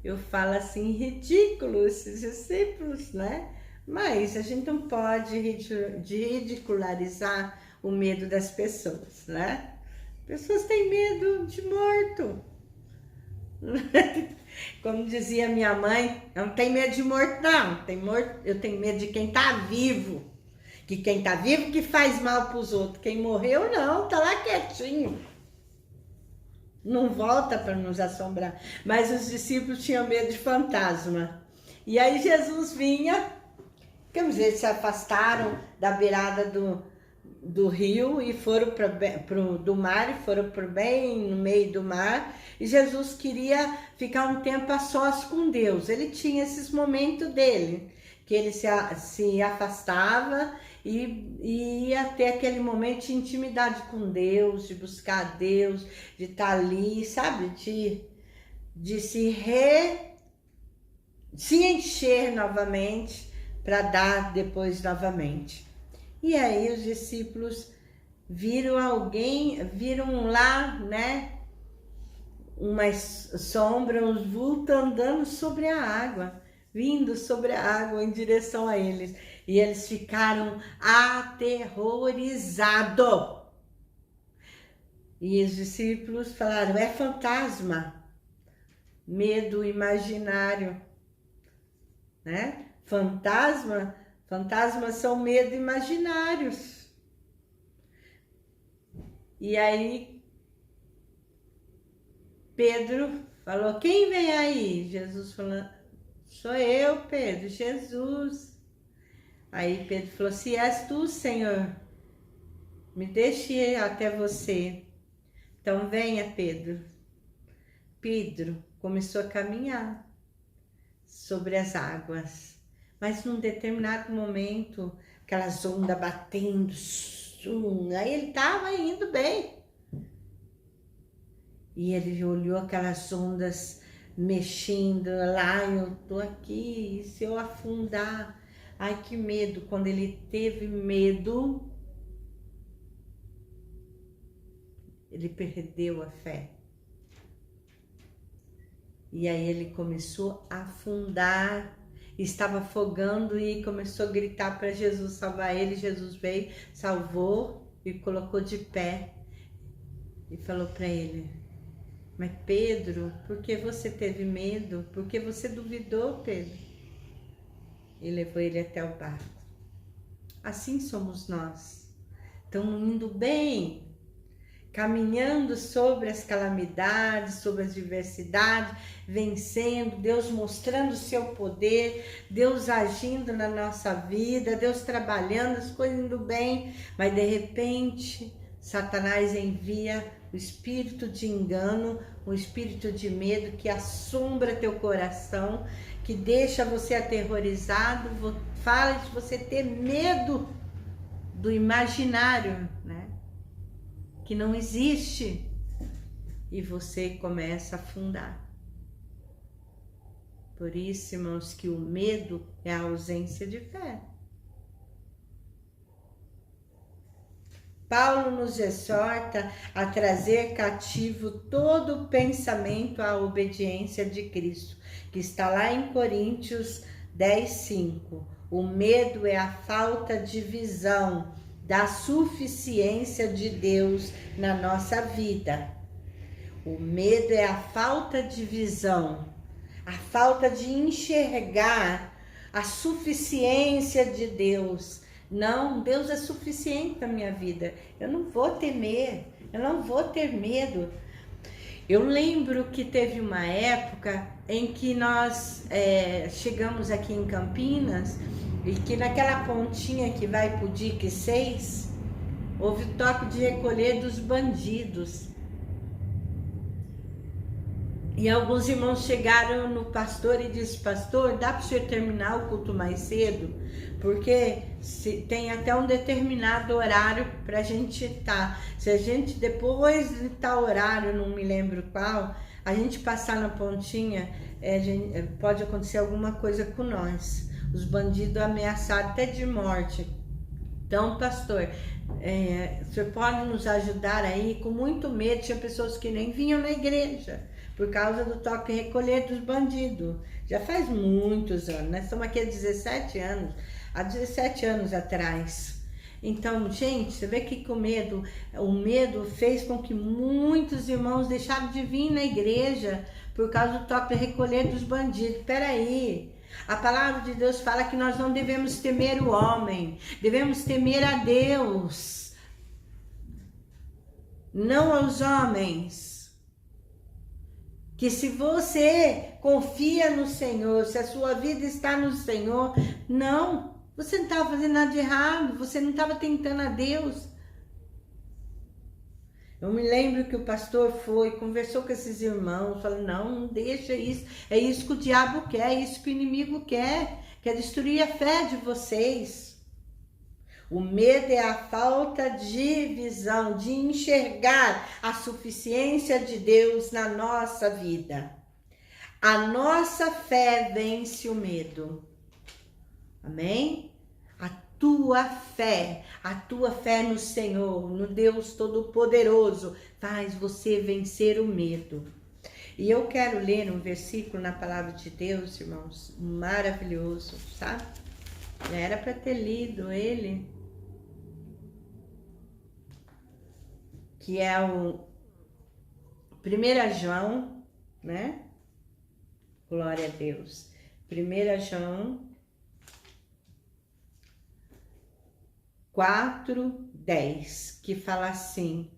eu falo assim, ridículo esses discípulos, né? Mas a gente não pode ridicularizar o medo das pessoas, né? Pessoas têm medo de morto. Como dizia minha mãe, eu não tenho medo de morto, não. Eu tenho medo de quem tá vivo. Que quem tá vivo que faz mal pros outros. Quem morreu, não, tá lá quietinho. Não volta para nos assombrar. Mas os discípulos tinham medo de fantasma. E aí Jesus vinha, quer dizer, se afastaram da beirada do rio e foram do mar e foram para bem no meio do mar. E Jesus queria ficar um tempo a sós com Deus. Ele tinha esses momentos dele, que ele se afastava e ia ter aquele momento de intimidade com Deus, de buscar Deus, de estar ali, sabe? De se encher novamente para dar depois novamente. E aí os discípulos viram lá, né? Uma sombra, uns vultos andando sobre a água, vindo sobre a água em direção a eles. E eles ficaram aterrorizados. E os discípulos falaram, é fantasma, medo imaginário, né? Fantasmas são medo imaginários. E aí Pedro falou, quem vem aí? Jesus falou, sou eu, Pedro, Jesus. Aí Pedro falou, se és tu, Senhor, me deixe ir até você. Então venha, Pedro. Pedro começou a caminhar sobre as águas. Mas num determinado momento, aquelas ondas batendo, aí ele estava indo bem. E ele olhou aquelas ondas mexendo lá, eu tô aqui, e se eu afundar? Ai, que medo. Quando ele teve medo, ele perdeu a fé. E aí ele começou a afundar, estava afogando e começou a gritar para Jesus salvar ele. Jesus veio, salvou e colocou de pé e falou para ele, mas Pedro, por que você teve medo? Por que você duvidou, Pedro? E levou ele até o barco. Assim somos nós. Estamos indo bem, caminhando sobre as calamidades, sobre as diversidades, vencendo, Deus mostrando o seu poder, Deus agindo na nossa vida, Deus trabalhando, as coisas indo bem, mas de repente Satanás envia o espírito de engano, o espírito de medo que assombra teu coração, que deixa você aterrorizado, fala de você ter medo do imaginário, né? Que não existe, e você começa a afundar. Por isso, irmãos, que o medo é a ausência de fé. Paulo nos exorta a trazer cativo todo o pensamento à obediência de Cristo, que está lá em Coríntios 10:5. O medo é a falta de visão da suficiência de Deus na nossa vida. O medo é a falta de visão, a falta de enxergar a suficiência de Deus. Não, Deus é suficiente na minha vida. Eu não vou temer, eu não vou ter medo. Eu lembro que teve uma época em que nós chegamos aqui em Campinas e que naquela pontinha que vai pro Dique 6, houve toque de recolher dos bandidos. E alguns irmãos chegaram no pastor e disse: pastor, dá para o senhor terminar o culto mais cedo? Porque tem até um determinado horário para a gente estar. Se a gente, depois de tal horário, não me lembro qual, a gente passar na pontinha, pode acontecer alguma coisa com nós. Os bandidos ameaçaram até de morte. Então, pastor, o senhor pode nos ajudar aí? Com muito medo, tinha pessoas que nem vinham na igreja por causa do toque e recolher dos bandidos. Já faz muitos anos, nós estamos aqui há 17 anos, há 17 anos atrás. Então, gente, você vê que o medo fez com que muitos irmãos deixaram de vir na igreja por causa do toque e recolher dos bandidos. Peraí, a palavra de Deus fala que nós não devemos temer o homem, devemos temer a Deus, não aos homens. Que se você confia no Senhor, se a sua vida está no Senhor, não, você não estava fazendo nada de errado, você não estava tentando a Deus. Eu me lembro que o pastor conversou com esses irmãos, falou: não deixa isso, é isso que o diabo quer, é isso que o inimigo quer destruir a fé de vocês. O medo é a falta de visão, de enxergar a suficiência de Deus na nossa vida. A nossa fé vence o medo. Amém? A tua fé no Senhor, no Deus Todo-Poderoso, faz você vencer o medo. E eu quero ler um versículo na palavra de Deus, irmãos, maravilhoso, sabe? Já era para ter lido ele, que é o 1 João, né? Glória a Deus. 1 João 4:10, que fala assim: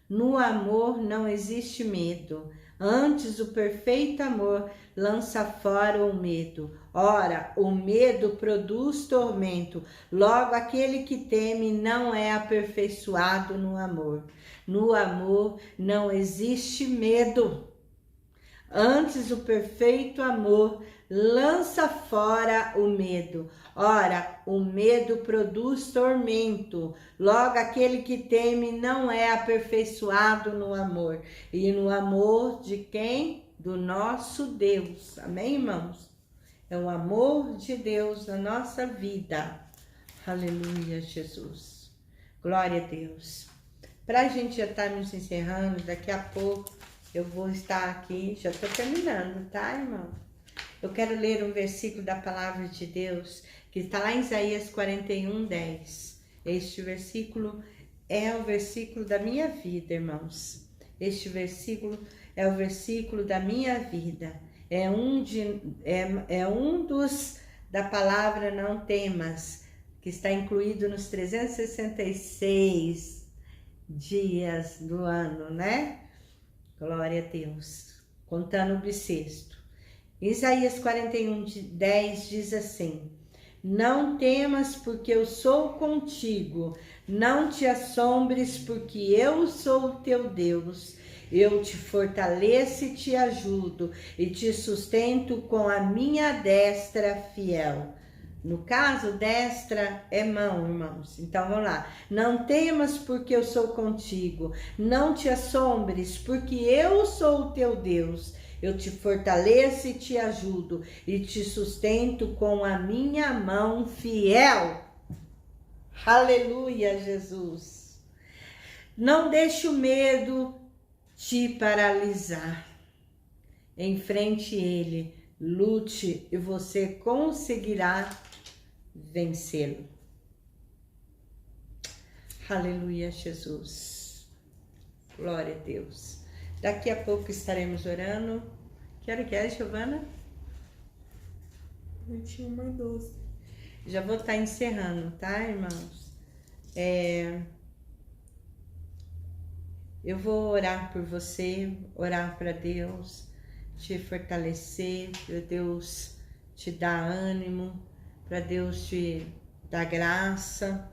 no amor não existe medo, antes o perfeito amor lança fora o medo. Ora, o medo produz tormento, logo aquele que teme não é aperfeiçoado no amor. No amor não existe medo, antes o perfeito amor lança fora o medo. Ora, o medo produz tormento, logo aquele que teme não é aperfeiçoado no amor. E no amor de quem? Do nosso Deus. Amém, irmãos? É o amor de Deus na nossa vida. Aleluia, Jesus. Glória a Deus. Para a gente já estar nos encerrando, daqui a pouco eu vou estar aqui, já estou terminando, tá, irmão? Eu quero ler um versículo da palavra de Deus, que está lá em Isaías 41:10. Este versículo é o versículo da minha vida, irmãos. Este versículo é o versículo da minha vida. É um dos da palavra não temas, que está incluído nos 366 dias do ano, né? Glória a Deus. Contando o bissexto. Isaías 41:10 diz assim: não temas, porque eu sou contigo, não te assombres, porque eu sou o teu Deus. Eu te fortaleço e te ajudo, e te sustento com a minha destra fiel. No caso, destra é mão, irmãos. Então, vamos lá. Não temas, porque eu sou contigo. Não te assombres, porque eu sou o teu Deus. Eu te fortaleço e te ajudo, e te sustento com a minha mão fiel. Aleluia, Jesus. Não deixe o medo te paralisar. Enfrente ele, lute e você conseguirá vencê-lo. Aleluia, Jesus. Glória a Deus. Daqui a pouco estaremos orando. Que hora que é, Giovana? 21h12. Já vou estar encerrando, tá, irmãos? Eu vou orar por você, orar para Deus te fortalecer, para Deus te dar ânimo, para Deus te dar graça.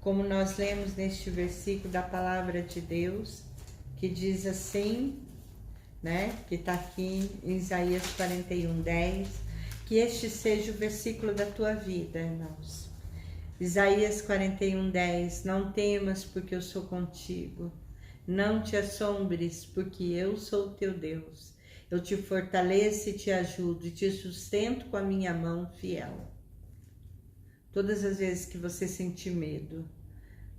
Como nós lemos neste versículo da palavra de Deus, que diz assim, né? Que está aqui em Isaías 41:10, que este seja o versículo da tua vida, irmãos. Isaías 41:10, não temas porque eu sou contigo, não te assombres porque eu sou teu Deus, eu te fortaleço e te ajudo e te sustento com a minha mão fiel. Todas as vezes que você sentir medo,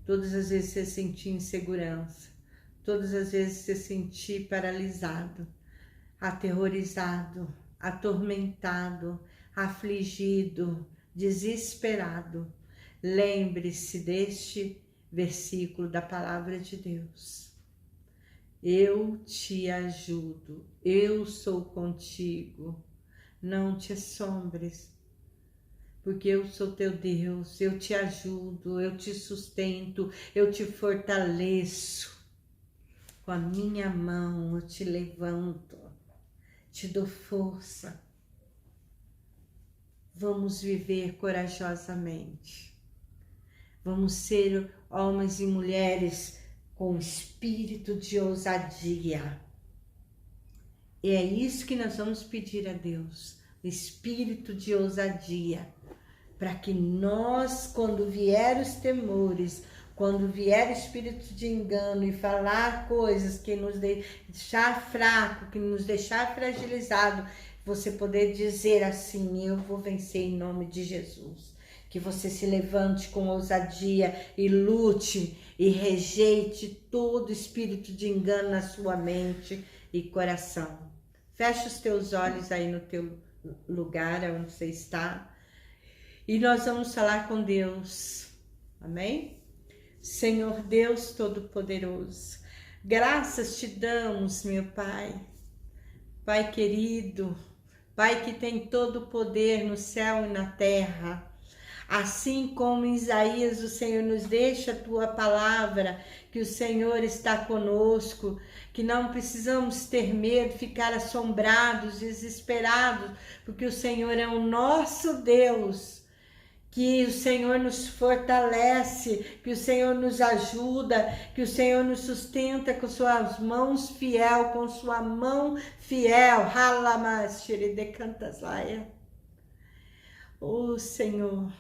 todas as vezes que você sentir insegurança, todas as vezes que você sentir paralisado, aterrorizado, atormentado, afligido, desesperado, lembre-se deste versículo da palavra de Deus. Eu te ajudo, eu sou contigo, não te assombres, porque eu sou teu Deus, eu te ajudo, eu te sustento, eu te fortaleço. Com a minha mão eu te levanto, te dou força. Vamos viver corajosamente. Vamos ser homens e mulheres com espírito de ousadia. E é isso que nós vamos pedir a Deus, o espírito de ousadia, para que nós, quando vier os temores, quando vier espírito de engano e falar coisas que nos deixar fraco, que nos deixar fragilizado, você poder dizer assim, eu vou vencer em nome de Jesus. Que você se levante com ousadia e lute e rejeite todo espírito de engano na sua mente e coração. Feche os teus olhos aí no teu lugar, onde você está, e nós vamos falar com Deus. Amém? Senhor Deus Todo-Poderoso, graças te damos, meu Pai. Pai querido, Pai que tem todo o poder no céu e na terra. Assim como em Isaías o Senhor nos deixa a tua palavra, que o Senhor está conosco, que não precisamos ter medo, ficar assombrados, desesperados, porque o Senhor é o nosso Deus. Que o Senhor nos fortalece, que o Senhor nos ajuda, que o Senhor nos sustenta com suas mãos fiel, com sua mão fiel. Oh Senhor,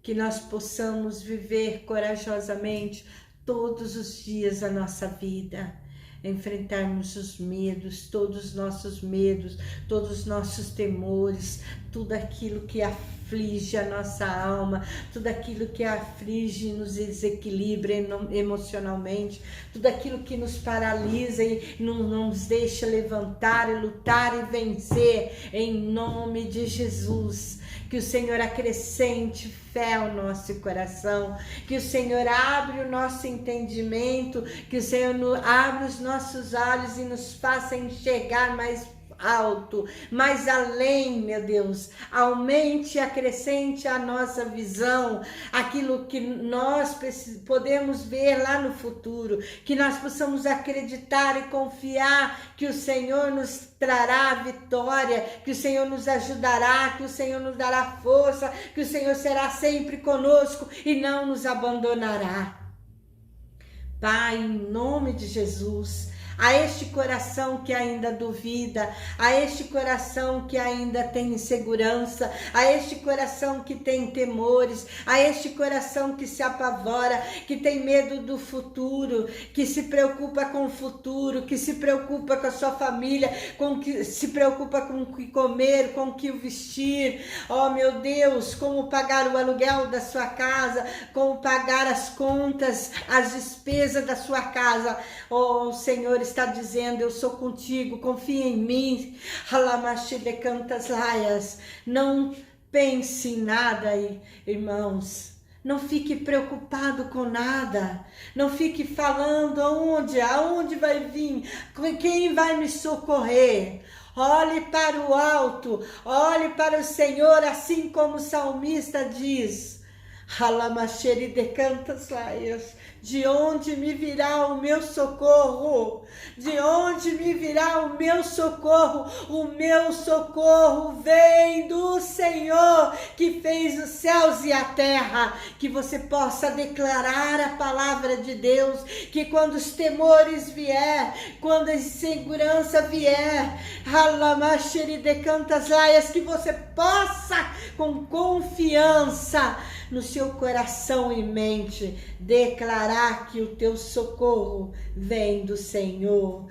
que nós possamos viver corajosamente todos os dias da nossa vida, enfrentarmos os medos, todos os nossos temores, tudo aquilo que aflige a nossa alma, tudo aquilo que aflige e nos desequilibra emocionalmente, tudo aquilo que nos paralisa e não nos deixa levantar e lutar e vencer, em nome de Jesus. Que o Senhor acrescente fé ao nosso coração, que o Senhor abra o nosso entendimento, que o Senhor abra os nossos olhos e nos faça enxergar mais alto, mais além, meu Deus. Aumente e acrescente a nossa visão, aquilo que nós podemos ver lá no futuro, que nós possamos acreditar e confiar que o Senhor nos trará vitória, que o Senhor nos ajudará, que o Senhor nos dará força, que o Senhor será sempre conosco e não nos abandonará. Pai, em nome de Jesus, a este coração que ainda duvida, a este coração que ainda tem insegurança, a este coração que tem temores, a este coração que se apavora, que tem medo do futuro, que se preocupa com o futuro, que se preocupa com a sua família, se preocupa com o que comer, com o que vestir. Oh meu Deus, como pagar o aluguel da sua casa, como pagar as contas, as despesas da sua casa. Oh Senhor, está dizendo, eu sou contigo, confia em mim. Não pense em nada, irmãos, Não fique preocupado com nada. Não fique falando aonde vai vir, quem vai me socorrer. Olhe para o alto, olhe para o Senhor, assim como o salmista diz. De onde me virá o meu socorro? De onde me virá o meu socorro? O meu socorro vem do Senhor, que fez os céus e a terra. Que você possa declarar a palavra de Deus, que quando os temores vier, quando a insegurança vier, que você possa, com confiança no seu coração e mente, declarar que o teu socorro vem do Senhor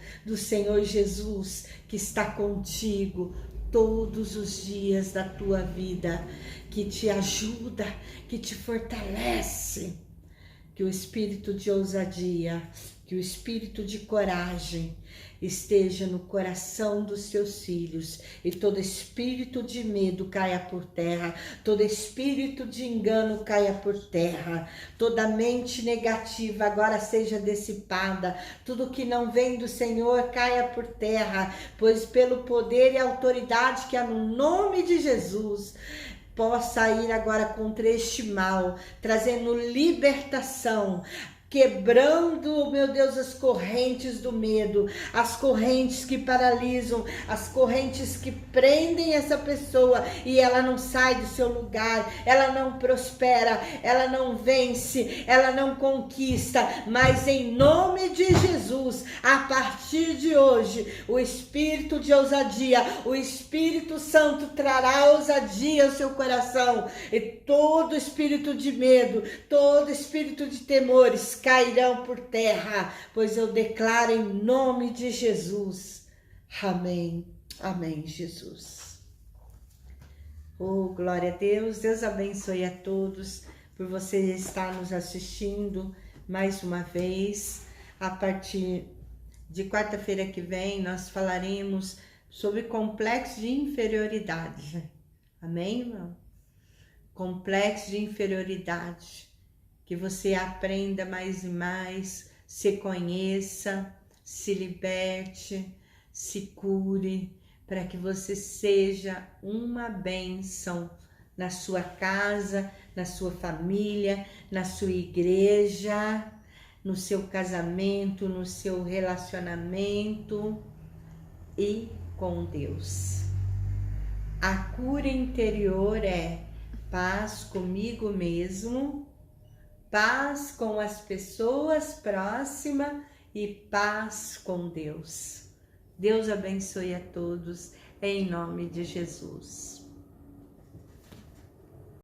Jesus, que está contigo todos os dias da tua vida, que te ajuda, que te fortalece. Que o espírito de ousadia, que o espírito de coragem esteja no coração dos seus filhos, e todo espírito de medo caia por terra, todo espírito de engano caia por terra, toda mente negativa agora seja dissipada, tudo que não vem do Senhor caia por terra, pois pelo poder e autoridade que há no nome de Jesus, possa ir agora contra este mal, trazendo libertação, quebrando, meu Deus, as correntes do medo, as correntes que paralisam, as correntes que prendem essa pessoa e ela não sai do seu lugar, ela não prospera, ela não vence, ela não conquista, mas em nome de Jesus, a partir de hoje, o espírito de ousadia, o Espírito Santo trará ousadia ao seu coração, e todo espírito de medo, todo espírito de temores cairão por terra, pois eu declaro em nome de Jesus. Amém. Amém, Jesus. Oh, glória a Deus. Deus abençoe a todos por você estar nos assistindo mais uma vez. A partir de quarta-feira que vem, nós falaremos sobre complexo de inferioridade. Amém, irmão? Complexo de inferioridade. Que você aprenda mais e mais, se conheça, se liberte, se cure, para que você seja uma bênção na sua casa, na sua família, na sua igreja, no seu casamento, no seu relacionamento e com Deus. A cura interior é paz comigo mesmo, paz com as pessoas próximas e paz com Deus. Deus abençoe a todos, em nome de Jesus.